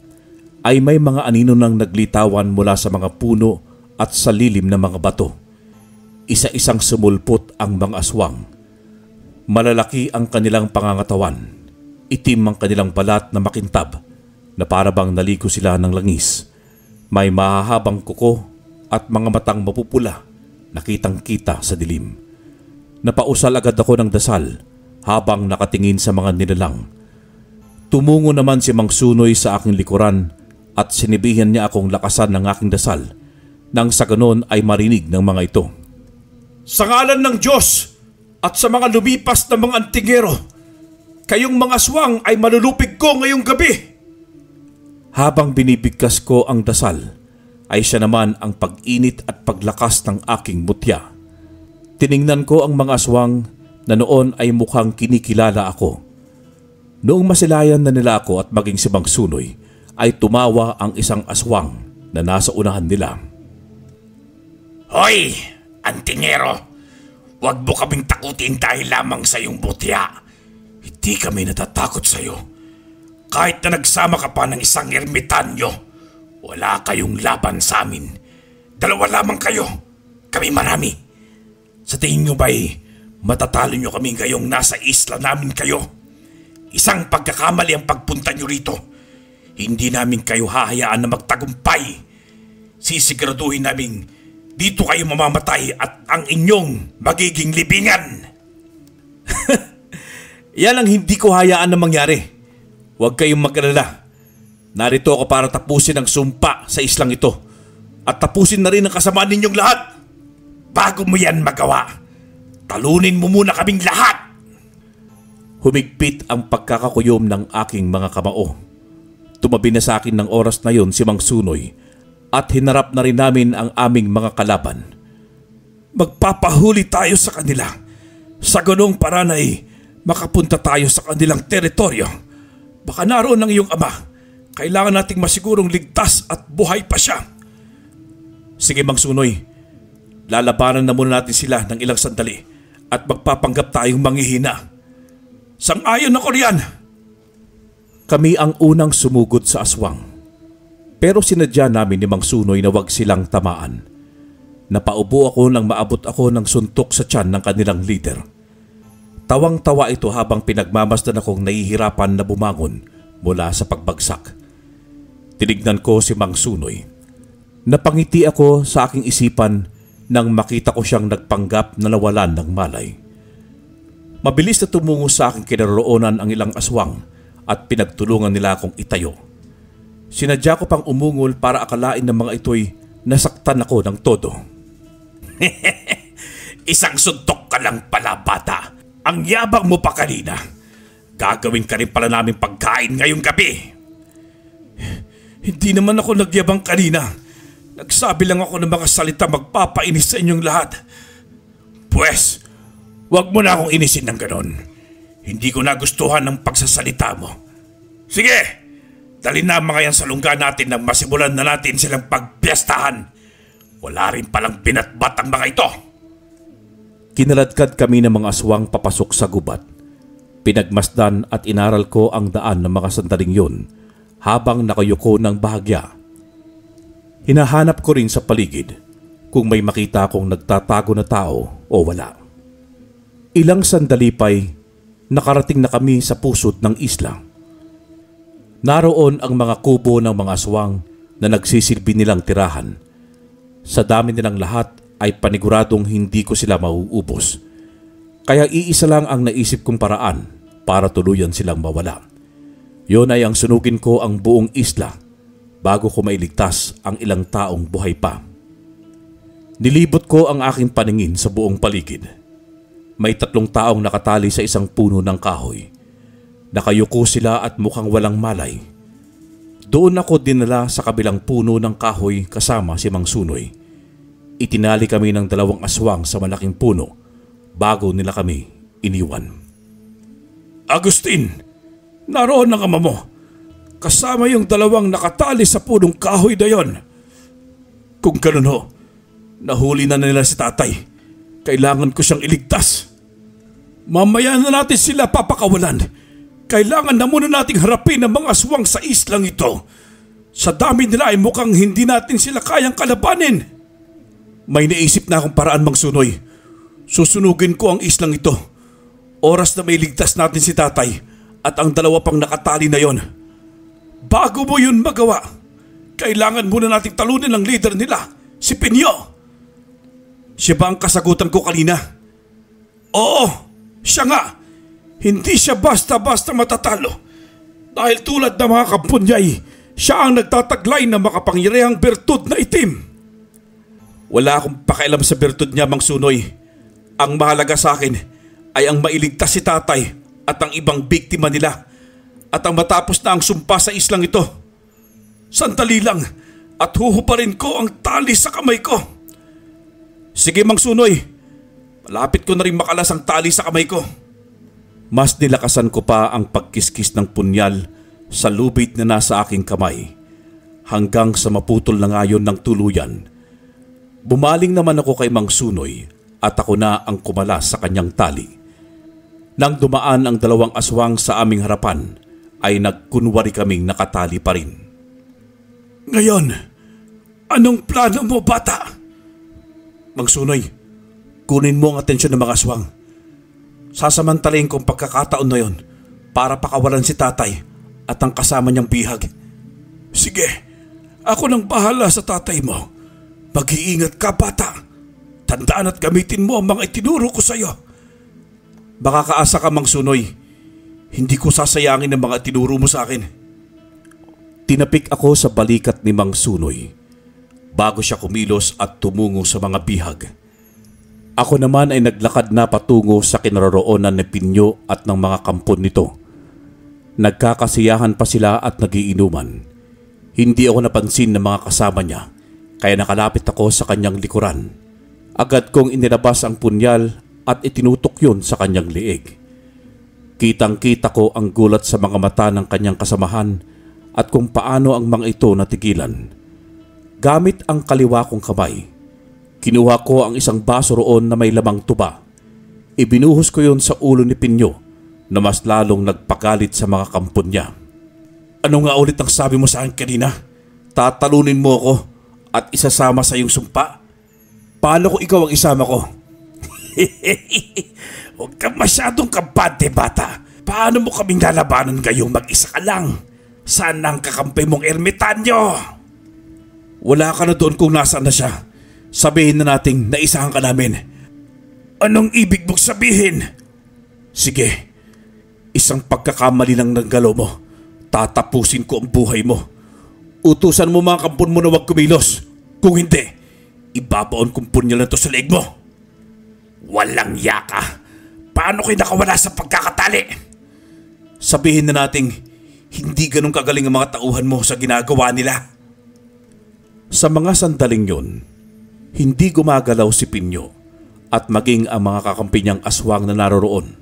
Speaker 2: ay may mga anino nang naglitawan mula sa mga puno at sa lilim ng mga bato. Isa-isang sumulpot ang mga aswang. Malalaki ang kanilang pangangatawan. Itim ang kanilang balat na makintab na parabang naligo sila ng langis. May mahahabang kuko at mga matang mapupula na kitang-kita sa dilim. Napausal agad ako ng dasal habang nakatingin sa mga nilalang. Tumungo naman si Mang Sunoy sa aking likuran at sinibihan niya akong lakasan ng aking dasal nang sa ganon ay marinig ng mga ito.
Speaker 1: Sa ngalan ng Diyos at sa mga lumipas na mga antingero, kayong mga aswang ay malulupig ko ngayong gabi.
Speaker 2: Habang binibigkas ko ang dasal, ay siya naman ang pag-init at paglakas ng aking mutya. Tiningnan ko ang mga aswang na noon ay mukhang kinikilala ako. Noong masilayan na nila ako at maging si Mang Sunoy, ay tumawa ang isang aswang na nasa unahan nila.
Speaker 3: Hoy, antingero! Huwag mo kaming takutin dahil lamang sa iyong butya. Hindi kami natatakot sa iyo. Kahit na nagsama ka pa ng isang ermitanyo, wala kayong laban sa amin. Dalawa lamang kayo, kami marami. Sa tingin nyo ba'y matatalo nyo kami ngayong nasa isla namin kayo? Isang pagkakamali ang pagpunta nyo rito. Hindi namin kayo hahayaan na magtagumpay. Sisiguraduhin namin dito kayo mamamatay at ang inyong magiging libingan.
Speaker 1: Yan ang hindi ko hayaan na mangyari. Huwag kayong mag-alala. Narito ako para tapusin ang sumpa sa islang ito at tapusin na rin ang kasamaan ninyong lahat.
Speaker 3: Bago mo yan magawa, talunin mo muna kaming lahat.
Speaker 2: Humigpit ang pagkakakuyom ng aking mga kamao. Tumabi na sa akin ng oras na yon si Mang Sunoy at hinarap na rin namin ang aming mga kalaban.
Speaker 3: magpapahuli tayo sa kanila. Sa ganung paraan ay makapunta tayo sa kanilang teritoryo. Baka naroon ang iyong ama. Kailangan nating masigurong ligtas at buhay pa siya.
Speaker 1: Sige Mang Sunoy, lalabanan na muna natin sila ng ilang sandali at magpapanggap tayong manghihina.
Speaker 3: Sang-ayon ako riyan.
Speaker 2: Kami ang unang sumugod sa aswang. Pero sinadya namin ni Mang Sunoy na wag silang tamaan. Napaubo ako nang maabot ako ng suntok sa tiyan ng kanilang leader. Tawang-tawa ito habang pinagmamasdan akong nahihirapan na bumangon mula sa pagbagsak. Tinignan ko si Mang Sunoy. Napangiti ako sa aking isipan nang makita ko siyang nagpanggap na nawalan ng malay. Mabilis na tumungo sa aking kinaroroonan ang ilang aswang at pinagtulungan nila akong itayo. Sinadya ko pang umungol para akalain ng mga ito'y nasaktan ako ng todo.
Speaker 3: Isang suntok ka lang pala, bata. Ang yabang mo pa kanina. Gagawin ka rin pala namin pagkain ngayong gabi.
Speaker 1: Hindi naman ako nagyabang kanina. Nagsabi lang ako ng mga salita magpapainis sa inyong lahat.
Speaker 3: Pwes, wag mo na akong inisin ng ganon. Hindi ko nagustuhan ng pagsasalita mo. Sige, dalhin na mga yan sa lungga natin nang masimulan na natin silang pagpiyastahan. Wala rin palang binatbat ang mga ito.
Speaker 2: Kinaladkad kami ng mga aswang papasok sa gubat. Pinagmasdan at inaral ko ang daan ng mga sandaling yun habang nakayuko ng bahagya. Hinahanap ko rin sa paligid kung may makita akong nagtatago na tao o wala. Ilang sandali pa'y nakarating na kami sa pusod ng isla. Naroon ang mga kubo ng mga aswang na nagsisilbi nilang tirahan. Sa dami nilang lahat ay paniguradong hindi ko sila mauubos. Kaya iisa lang ang naisip kong paraan para tuluyan silang mawala. Yun ay ang sunugin ko ang buong isla bago ko mailigtas ang ilang taong buhay pa. Nilibot ko ang aking paningin sa buong paligid. May 3 taong nakatali sa isang puno ng kahoy. Nakayuko sila at mukhang walang malay. Doon ako dinala sa kabilang puno ng kahoy kasama si Mang Sunoy. Itinali kami ng 2 aswang sa malaking puno bago nila kami iniwan.
Speaker 3: Agustin, naroon ang ama mo. Kasama yung 2 nakatali sa punong kahoy na yon.
Speaker 1: Kung ganun ho, nahuli na nila si tatay. Kailangan ko siyang iligtas.
Speaker 3: Mamaya na natin sila papakawalan. Kailangan na muna nating harapin ang mga aswang sa islang ito. Sa dami nila ay mukhang hindi natin sila kayang kalabanin.
Speaker 1: May naisip na akong paraan, Mang Sunoy. Susunugin ko ang islang ito. Oras na may ligtas natin si tatay at ang 2 pang nakatali na yon.
Speaker 3: Bago mo yun magawa, kailangan muna nating talunin ang leader nila, si Pinyo.
Speaker 1: Siya ba ang kasagutan ko kanina?
Speaker 3: Oo, siya nga. Hindi siya basta-basta matatalo. Dahil tulad ng mga kampunyay, siya ang nagtataglay ng makapangyarihang bertud na itim.
Speaker 1: Wala akong pakialam sa bertud niya, Mang Sunoy. Ang mahalaga sa akin ay ang mailigtas si tatay at ang ibang biktima nila at ang matapos na ang sumpa sa islang ito.
Speaker 3: Sandali lang at huhuparin ko ang tali sa kamay ko.
Speaker 1: Sige, Mang Sunoy. Malapit ko na rin makalas ang tali sa kamay ko. Mas nilakasan ko pa ang pagkiskis ng punyal sa lubid na nasa aking kamay hanggang sa maputol na ngayon ng tuluyan. Bumaling naman ako kay Mang Sunoy at ako na ang kumalas sa kanyang tali. Nang dumaan ang 2 aswang sa aming harapan ay nagkunwari kaming nakatali pa rin.
Speaker 3: Ngayon, anong plano mo, bata?
Speaker 1: Mang Sunoy, kunin mo ang atensyon ng mga aswang. Sasamantalayin kong pagkakataon na yon para pakawalan si tatay at ang kasama niyang bihag.
Speaker 3: Sige, ako nang bahala sa tatay mo. Mag-iingat ka, bata. Tandaan at gamitin mo ang mga itinuro ko sa iyo.
Speaker 1: Baka kaasa ka, Mang Sunoy. Hindi ko sasayangin ang mga itinuro mo sa akin. Tinapik ako sa balikat ni Mang Sunoy bago siya kumilos at tumungo sa mga bihag. Ako naman ay naglakad na patungo sa kinaroroonan ni Pinyo at ng mga kampon nito. Nagkakasiyahan pa sila at nagiinuman. Hindi ako napansin ng mga kasama niya kaya nakalapit ako sa kanyang likuran.
Speaker 2: Agad kong inilabas ang punyal at itinutok yun sa kanyang liig. Kitang-kita ko ang gulat sa mga mata ng kanyang kasamahan at kung paano ang mga ito natigilan. Gamit ang kaliwa kong kamay, kinuha ko ang isang baso roon na may lamang tuba. Ibinuhos ko yun sa ulo ni Pinyo na mas lalong nagpagalit sa mga kampon niya. Ano nga ulit ang sabi mo sa akin kanina? Tatalunin mo ako at isasama sa iyong sumpa? Paano kung ikaw ang isama ko?
Speaker 3: Huwag kang masyadong kabante, bata. Paano mo kaming lalabanan ngayong mag-isa ka lang? Saan ang kakampi mong ermitanyo?
Speaker 1: Wala ka na doon kung nasaan na siya. Sabihin na nating naisahan ka namin.
Speaker 3: Anong ibig mong sabihin?
Speaker 1: Sige, isang pagkakamali lang ng galaw mo. Tatapusin ko ang buhay mo. Utusan mo mga kampon mo na huwag kumilos. Kung hindi, ibabaon kong punyal na to sa leeg mo.
Speaker 3: Walang yaka. Paano kayo nakawala sa pagkakatali?
Speaker 1: Sabihin na nating hindi ganun kagaling ang mga tauhan mo sa ginagawa nila.
Speaker 2: Sa mga sandaling yun, hindi gumagalaw si Pinyo at maging ang mga kakampi niyang aswang na naroroon.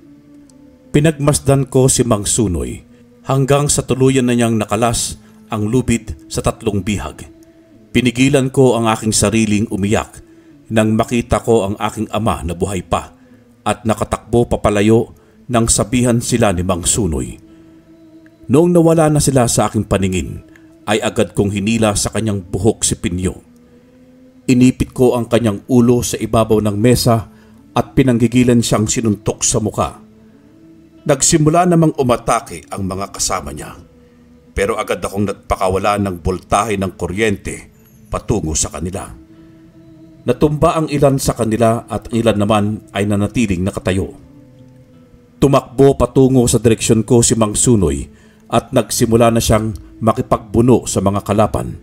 Speaker 2: Pinagmasdan ko si Mang Sunoy hanggang sa tuluyan na niyang nakalas ang lubid sa 3 bihag. Pinigilan ko ang aking sariling umiyak nang makita ko ang aking ama na buhay pa at nakatakbo papalayo nang sabihan sila ni Mang Sunoy. Noong nawala na sila sa aking paningin, ay agad kong hinila sa kanyang buhok si Pinyo. Inipit ko ang kanyang ulo sa ibabaw ng mesa at pinanggigilan siyang sinuntok sa muka. Nagsimula namang umatake ang mga kasama niya, pero agad akong nagpakawala ng boltahe ng kuryente patungo sa kanila. Natumba ang ilan sa kanila at ang ilan naman ay nanatiling nakatayo. Tumakbo patungo sa direksyon ko si Mang Sunoy at nagsimula na siyang makipagbuno sa mga kalapan.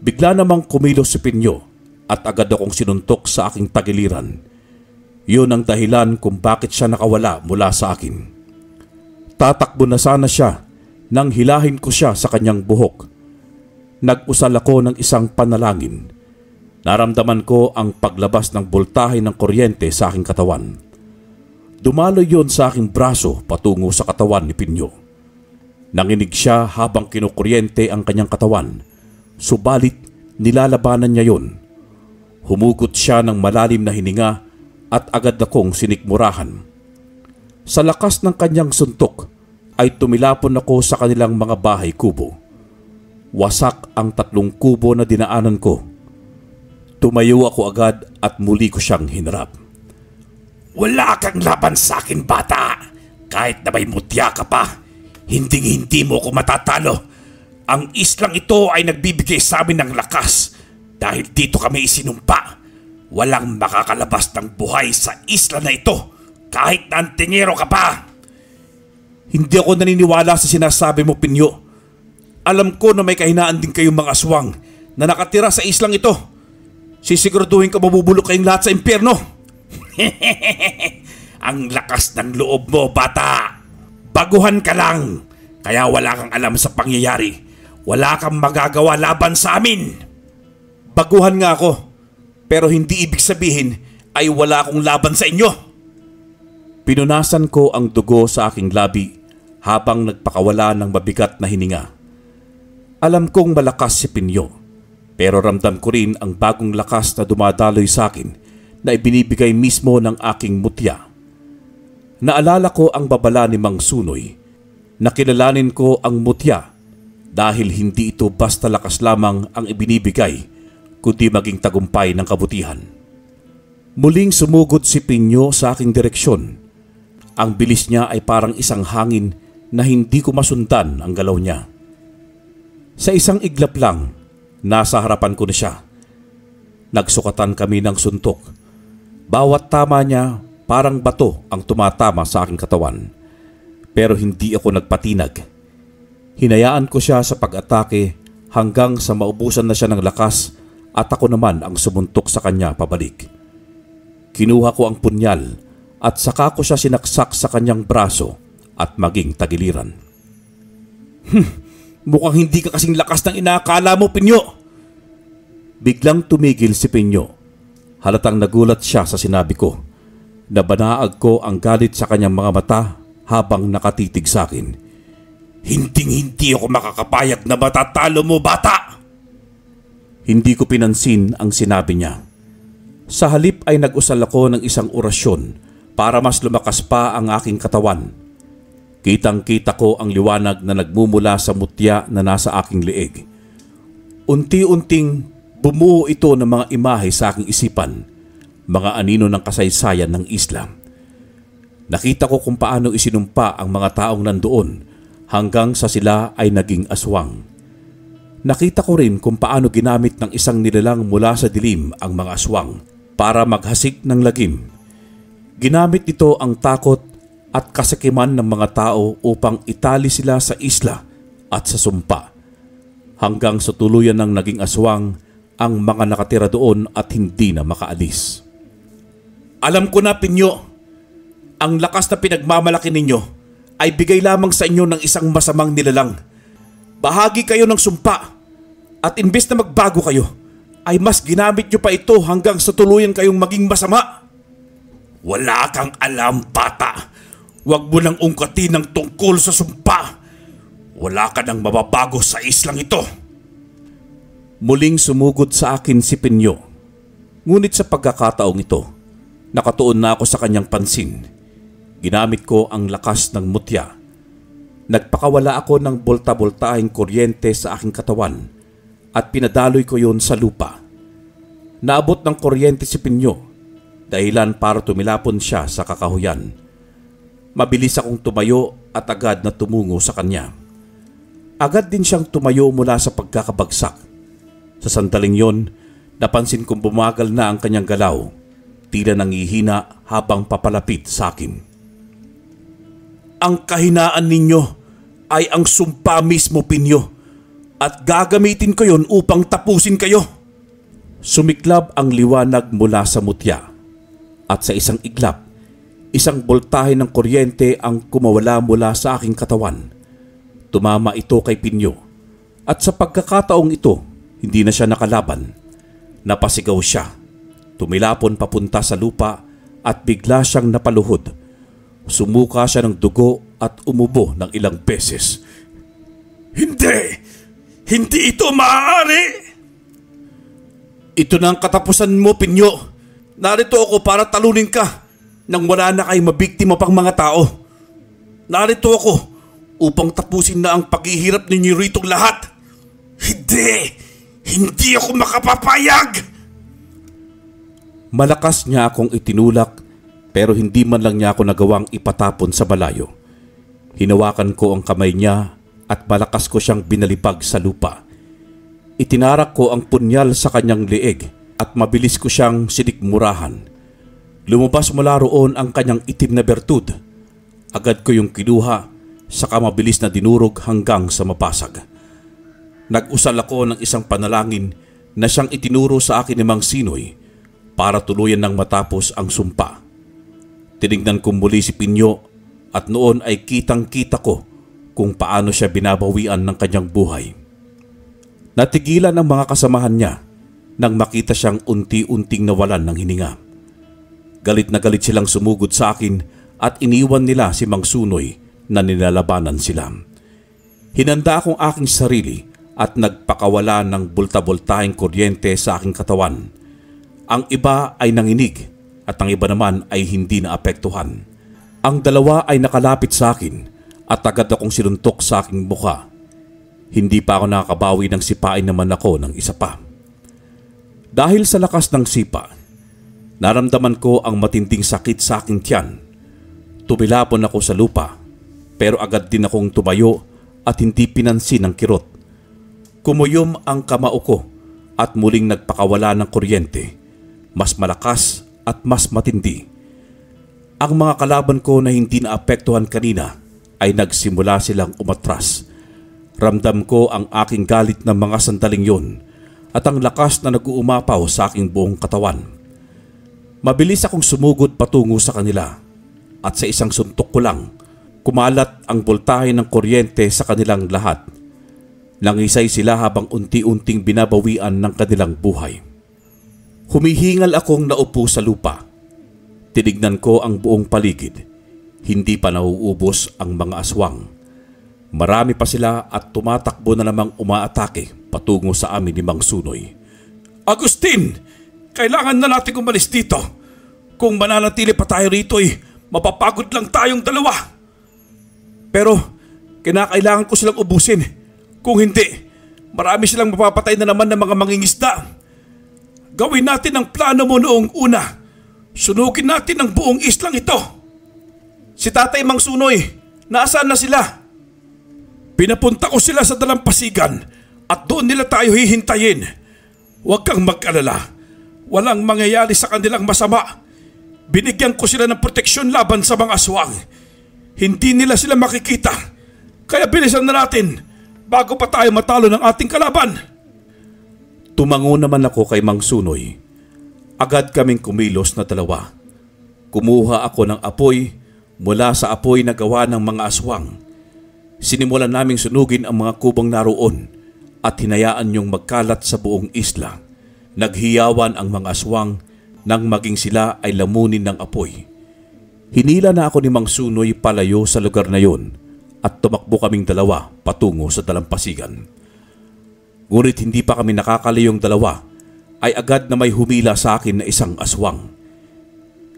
Speaker 2: Bigla namang kumilos si Pinyo at agad akong sinuntok sa aking tagiliran. Yun ang dahilan kung bakit siya nakawala mula sa akin. Tatakbo na sana siya nang hilahin ko siya sa kanyang buhok. Nag-usal ako ng isang panalangin. Naramdaman ko ang paglabas ng boltahe ng kuryente sa aking katawan. Dumaloy yon sa aking braso patungo sa katawan ni Pinyo. Nanginig siya habang kinukuryente ang kanyang katawan, subalit nilalabanan niya yon. Humugot siya ng malalim na hininga at agad akong sinikmurahan. Sa lakas ng kanyang suntok ay tumilapon ako sa kanilang mga bahay kubo. Wasak ang 3 kubo na dinaanan ko. Tumayo ako agad at muli ko siyang hinarap.
Speaker 3: Wala kang laban sa akin, bata. Kahit na may mutya ka pa, hindi mo ko matatalo. Ang islang ito ay nagbibigay sa amin ng lakas. Dahil dito kami isinumpa. Walang makakalabas ng buhay sa isla na ito, kahit na antingero ka pa.
Speaker 1: Hindi ako naniniwala sa sinasabi mo, Pinyo. Alam ko na may kahinaan din kayong mga aswang na nakatira sa islang ito. Sisiguraduhin ko mabubulok kayong lahat sa impyerno.
Speaker 3: Ang lakas ng loob mo, bata. Baguhan ka lang, kaya wala kang alam sa pangyayari. Wala kang magagawa laban sa amin.
Speaker 1: Baguhan nga ako, pero hindi ibig sabihin ay wala akong laban sa inyo.
Speaker 2: Pinunasan ko ang dugo sa aking labi habang nagpakawala ng mabigat na hininga. Alam kong malakas si Pinyo, pero ramdam ko rin ang bagong lakas na dumadaloy sa akin na ibinibigay mismo ng aking mutya. Naalala ko ang babala ni Mang Sunoy na kilalanin ko ang mutya dahil hindi ito basta lakas lamang ang ibinibigay kundi maging tagumpay ng kabutihan. Muling sumugod si Pinyo sa aking direksyon. Ang bilis niya ay parang isang hangin na hindi ko masundan ang galaw niya. Sa isang iglap lang, nasa harapan ko na siya. Nagsukatan kami ng suntok. Bawat tama niya parang bato ang tumatama sa aking katawan. Pero hindi ako nagpatinag. Hinayaan ko siya sa pag-atake hanggang sa maubusan na siya ng lakas at ako naman ang sumuntok sa kanya pabalik. Kinuha ko ang punyal at saka ko siya sinaksak sa kanyang braso at maging tagiliran.
Speaker 1: Mukhang hindi ka kasing lakas ng inaakala mo, Pinyo.
Speaker 2: Biglang tumigil si Pinyo Halatang nagulat siya sa sinabi ko. Nabanaag ko ang galit sa kanyang mga mata habang nakatitig sa akin.
Speaker 3: Hinding-hindi ako makakapayag na matatalo mo, bata!
Speaker 2: Hindi ko pinansin ang sinabi niya. Sa halip ay nag-usal ako ng isang orasyon para mas lumakas pa ang aking katawan. Kitang-kita ko ang liwanag na nagmumula sa mutya na nasa aking leeg. Unti-unting bumuo ito ng mga imahe sa aking isipan, mga anino ng kasaysayan ng isla. Nakita ko kung paano isinumpa ang mga taong nandoon hanggang sa sila ay naging aswang. Nakita ko rin kung paano ginamit ng isang nilalang mula sa dilim ang mga aswang para maghasik ng lagim. Ginamit nito ang takot at kasakiman ng mga tao upang itali sila sa isla at sa sumpa, hanggang sa tuluyan ng naging aswang ang mga nakatira doon at hindi na makaalis.
Speaker 1: Alam ko na, Pinyo, ang lakas na pinagmamalaki ninyo ay bigay lamang sa inyo ng isang masamang nilalang. Bahagi kayo ng sumpa at imbes na magbago kayo, ay mas ginamit nyo pa ito hanggang sa tuluyan kayong maging masama.
Speaker 3: Wala kang alam, bata. Huwag mo nang ungkatin ng tungkol sa sumpa. Wala ka nang mababago sa islang ito.
Speaker 2: Muling sumugod sa akin si Pinyo. Ngunit sa pagkakataong ito, nakatuon na ako sa kanyang pansin. Ginamit ko ang lakas ng mutya. Nagpakawala ako ng bolta-boltahing kuryente sa aking katawan at pinadaloy ko yon sa lupa. Naabot ng kuryente si Pinyo, dahilan para tumilapon siya sa kakahuyan. Mabilis akong tumayo at agad na tumungo sa kanya. Agad din siyang tumayo mula sa pagkakabagsak. Sa sandaling yon, napansin kong bumagal na ang kanyang galaw, tila nangihina habang papalapit sa akin.
Speaker 1: Ang kahinaan ninyo ay ang sumpa mismo, Pinyo, at gagamitin ko yon upang tapusin kayo.
Speaker 2: Sumiklab ang liwanag mula sa mutya at sa isang iglap, isang boltahe ng kuryente ang kumawala mula sa aking katawan. Tumama ito kay Pinyo at sa pagkakataong ito, hindi na siya nakalaban. Napasigaw siya, tumilapon papunta sa lupa at bigla siyang napaluhod. Sumuka siya ng dugo at umubo ng ilang beses.
Speaker 3: Hindi! Hindi ito maaari!
Speaker 1: Ito na ang katapusan mo, Pinyo. Narito ako para talunin ka nang wala na kayong mabiktima pang mga tao. Narito ako upang tapusin na ang paghihirap ninyo ritong lahat.
Speaker 3: Hindi! Hindi ako makapapayag!
Speaker 2: Malakas niya akong itinulak pero hindi man lang niya ako nagawang ipatapon sa balayo. Hinawakan ko ang kamay niya at malakas ko siyang binalibag sa lupa. Itinarak ko ang punyal sa kanyang leeg at mabilis ko siyang sinikmurahan. Lumabas mula roon ang kanyang itim na bertud. Agad ko yung kinuha, saka mabilis na dinurog hanggang sa mapasag. Nag-usal ako ng isang panalangin na siyang itinuro sa akin ni Mang Sinoy para tuluyan ng matapos ang sumpa. Tinignan ko muli si Pinyo at noon ay kitang-kita ko kung paano siya binabawian ng kanyang buhay. Natigilan ang mga kasamahan niya nang makita siyang unti-unting nawalan ng hininga. Galit na galit silang sumugod sa akin at iniwan nila si Mang Sunoy na nilalabanan sila. Hinanda akong aking sarili at nagpakawala ng bulta-bultahing kuryente sa aking katawan. Ang iba ay nanginig at ang iba naman ay hindi naapektuhan. Ang dalawa ay nakalapit sa akin at agad akong sinuntok sa aking mukha. Hindi pa ako nakakabawi ng sipain naman ako ng isa pa. Dahil sa lakas ng sipa, naramdaman ko ang matinding sakit sa aking tiyan. Tumilapon ako sa lupa pero agad din akong tumayo at hindi pinansin ang kirot. Kumuyom ang kamao ko at muling nagpakawala ng kuryente, mas malakas at mas matindi. Ang mga kalaban ko na hindi naapektuhan kanina ay nagsimula silang umatras. Ramdam ko ang aking galit ng mga sandaling yon at ang lakas na nag-uumapaw sa aking buong katawan. Mabilis akong sumugod patungo sa kanila at sa isang suntok ko lang, kumalat ang boltahe ng kuryente sa kanilang lahat. Nangisay sila habang unti-unting binabawian ng kanilang buhay. Humihingal akong naupo sa lupa. Tinignan ko ang buong paligid. Hindi pa nauubos ang mga aswang. Marami pa sila at tumatakbo na namang umaatake patungo sa amin ni Mang Sunoy.
Speaker 3: Agustin! Kailangan na natin umalis dito. Kung mananatili pa tayo rito mapapagod lang tayong dalawa.
Speaker 1: Pero kinakailangan ko silang ubusin. Kung hindi, marami silang mapapatay na naman ng mga mangingisda.
Speaker 3: Gawin natin ang plano mo noong una. Sunugin natin ang buong islang ito.
Speaker 1: Si Tatay Mang Sunoy, nasaan na sila?
Speaker 3: Pinapunta ko sila sa dalampasigan at doon nila tayo hihintayin. Huwag kang mag-alala. Walang mangyayari sa kanilang masama. Binigyan ko sila ng proteksyon laban sa mga aswang. Hindi nila sila makikita. Kaya bilisan na natin bago pa tayo matalo ng ating kalaban.
Speaker 2: Tumango naman ako kay Mang Sunoy. Agad kaming kumilos na dalawa. Kumuha ako ng apoy mula sa apoy na gawa ng mga aswang. Sinimulan naming sunugin ang mga kubang naroon at hinayaan niyong magkalat sa buong isla. Naghiyawan ang mga aswang nang maging sila ay lamunin ng apoy. Hinila na ako ni Mang Sunoy palayo sa lugar na yon at tumakbo kaming dalawa patungo sa dalampasigan. Ngunit hindi pa kami nakakalayong dalawa ay agad na may humila sa akin na isang aswang.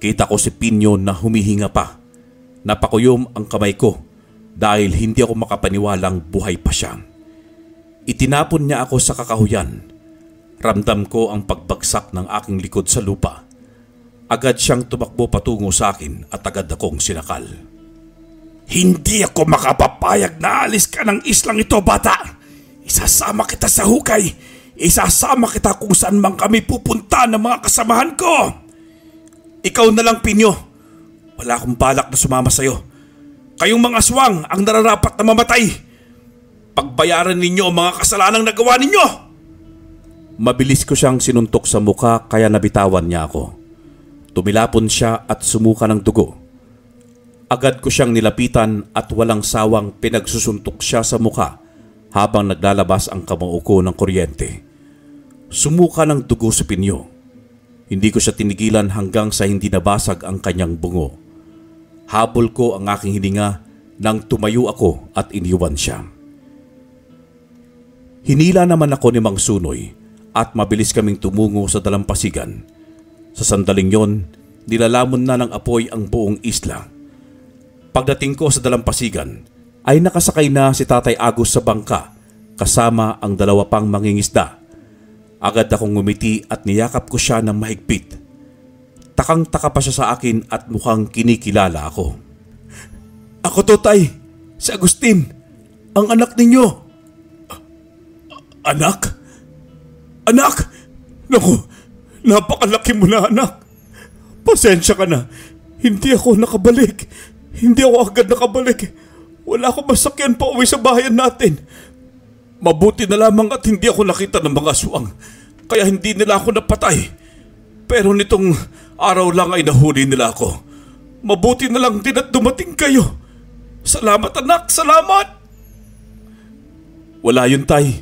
Speaker 2: Kita ko si Pinyo na humihinga pa. Napakuyom ang kamay ko dahil hindi ako makapaniwalang buhay pa siya. Itinapon niya ako sa kakahuyan. Ramdam ko ang pagbagsak ng aking likod sa lupa. Agad siyang tumakbo patungo sa akin at agad akong sinakal.
Speaker 3: Hindi ako makapapayag na alis ka ng islang ito, bata. Isasama kita sa hukay. Isasama kita kung saan man kami pupunta ng mga kasamahan ko.
Speaker 1: Ikaw na lang, Pinyo. Wala akong balak na sumama sa'yo. Kayong mga aswang ang nararapat na mamatay. Pagbayaran ninyo ang mga kasalanang nagawa ninyo.
Speaker 2: Mabilis ko siyang sinuntok sa muka kaya nabitawan niya ako. Tumilapon siya at sumuka ng dugo. Agad ko siyang nilapitan at walang sawang pinagsusuntok siya sa muka habang naglalabas ang kamao ko ng kuryente. Sumuka ng dugo sa Pinyo. Hindi ko siya tinigilan hanggang sa hindi nabasag ang kanyang bungo. Habol ko ang aking hininga nang tumayo ako at iniwan siya. Hinila naman ako ni Mang Sunoy at mabilis kaming tumungo sa dalampasigan. Sa sandaling yon, nilalamon na ng apoy ang buong isla. Pagdating ko sa dalampasigan, ay nakasakay na si Tatay Agus sa bangka kasama ang dalawa pang mangingisda. Agad akong ngumiti at niyakap ko siya ng mahigpit. Takang-taka pa siya sa akin at mukhang kinikilala ako.
Speaker 1: Ako to, Tay. Si Agustin. Ang anak ninyo.
Speaker 3: Anak? Anak! Naku, napakalaki mo na, anak. Pasensya ka na. Hindi ako nakabalik. Hindi ako agad nakabalik. Wala akong masakyan pa uwi sa bayan natin. Mabuti na lamang at hindi ako nakita ng mga aswang. Kaya hindi nila ako napatay. Pero nitong araw lang ay nahuli nila ako. Mabuti na lang din at dumating kayo. Salamat, anak. Salamat!
Speaker 1: Wala yun, Tay.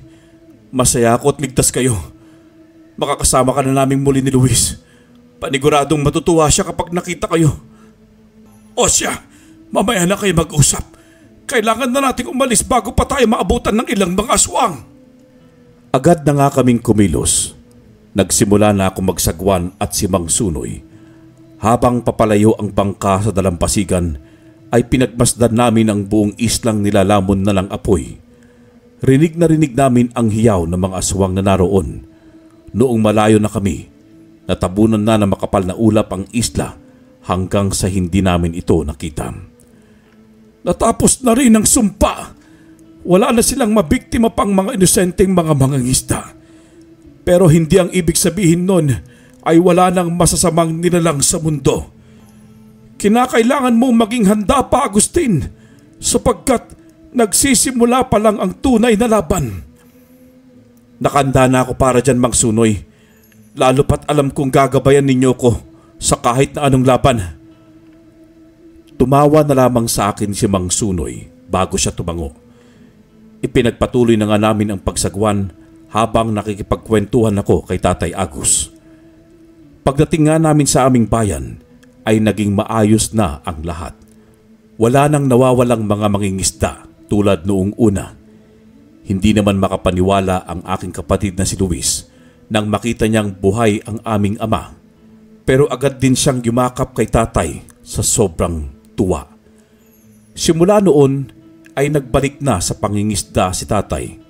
Speaker 1: Masaya ako at ligtas kayo. Makakasama ka na namin muli ni Luis. Paniguradong matutuwa siya kapag nakita kayo.
Speaker 3: O siya, mamaya na kayo mag-usap. Kailangan na nating umalis bago pa tayo maabutan ng ilang mga aswang.
Speaker 2: Agad na nga kaming kumilos. Nagsimula na akong magsagwan at si Mang Sunoy. Habang papalayo ang bangka sa dalampasigan, ay pinagmasdan namin ang buong islang nilalamon na ng apoy. Rinig na rinig namin ang hiyaw ng mga aswang na naroon. Noong malayo na kami, natabunan na ng makapal na ulap ang isla hanggang sa hindi namin ito nakita.
Speaker 3: Natapos na rin ang sumpa. Wala na silang mabiktima pang mga inosenteng mga mangingisda. Pero hindi ang ibig sabihin nun ay wala nang masasamang nilalang sa mundo. Kinakailangan mong maging handa pa, Agustin, sapagkat nagsisimula pa lang ang tunay na laban.
Speaker 1: Nakanda na ako para dyan, Mang Sunoy. Lalo pat alam kong gagabayan ninyo ko sa kahit na anong laban.
Speaker 2: Tumawa na lamang sa akin si Mang Sunoy bago siya tumango. Ipinagpatuloy na nga namin ang pagsagwan habang nakikipagkwentuhan ako kay Tatay Agus. Pagdating nga namin sa aming bayan ay naging maayos na ang lahat. Wala nang nawawalang mga mangingisda tulad noong una. Hindi naman makapaniwala ang aking kapatid na si Luis nang makita niyang buhay ang aming ama. Pero agad din siyang yumakap kay tatay sa sobrang tuwa. Simula noon ay nagbalik na sa pangingisda si tatay.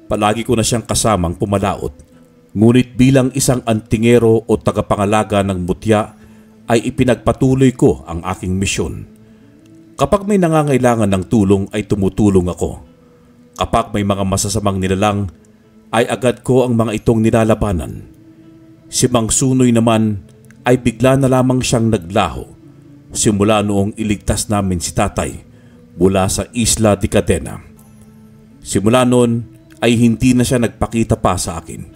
Speaker 2: Palagi ko na siyang kasamang pumalaot. Ngunit bilang isang antingero o tagapangalaga ng mutya ay ipinagpatuloy ko ang aking misyon. Kapag may nangangailangan ng tulong ay tumutulong ako. Kapag may mga masasamang nilalang ay agad ko ang mga itong nilalabanan. Si Mang Sunoy naman ay bigla na lamang siyang naglaho simula noong iligtas namin si tatay mula sa Isla de Cadena. Simula noon ay hindi na siya nagpakita pa sa akin.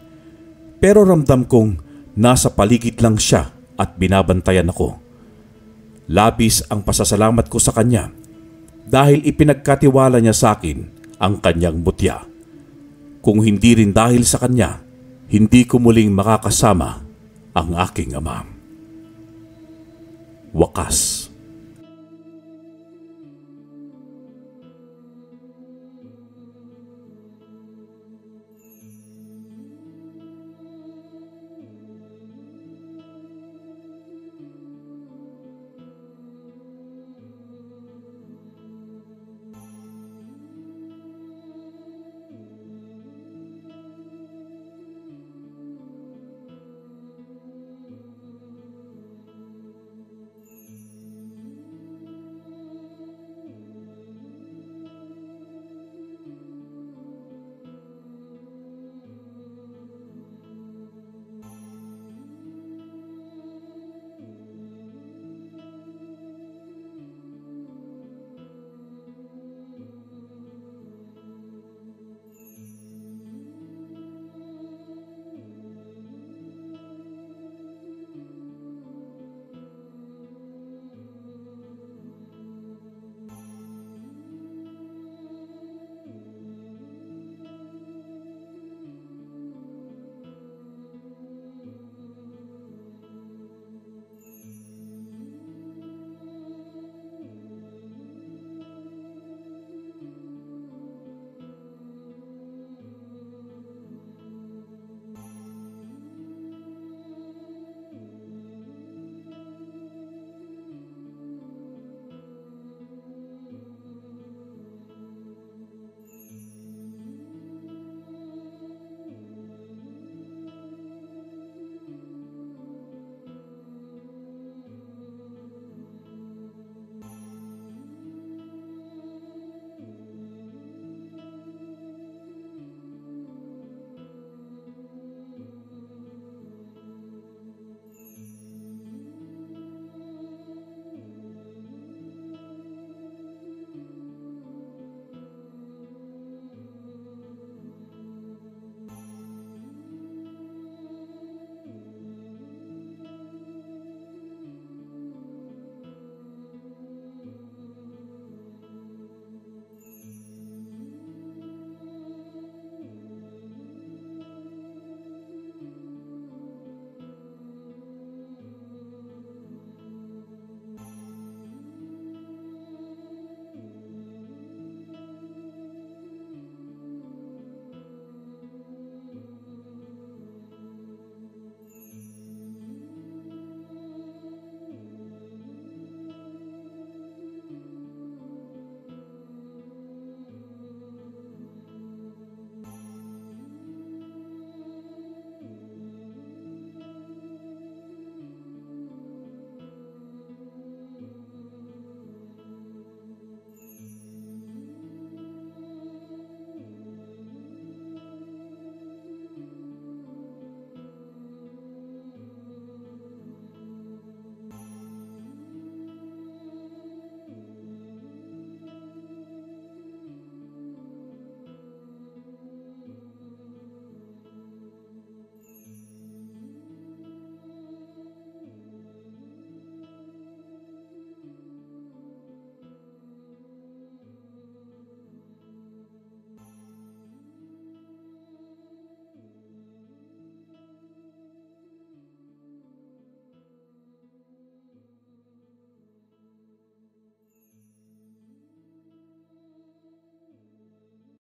Speaker 2: Pero ramdam kong nasa paligid lang siya at binabantayan ako. Labis ang pasasalamat ko sa kanya dahil ipinagkatiwala niya sa akin ang kanyang mutya. Kung hindi rin dahil sa kanya, hindi ko muling makakasama ang aking ama. Wakas.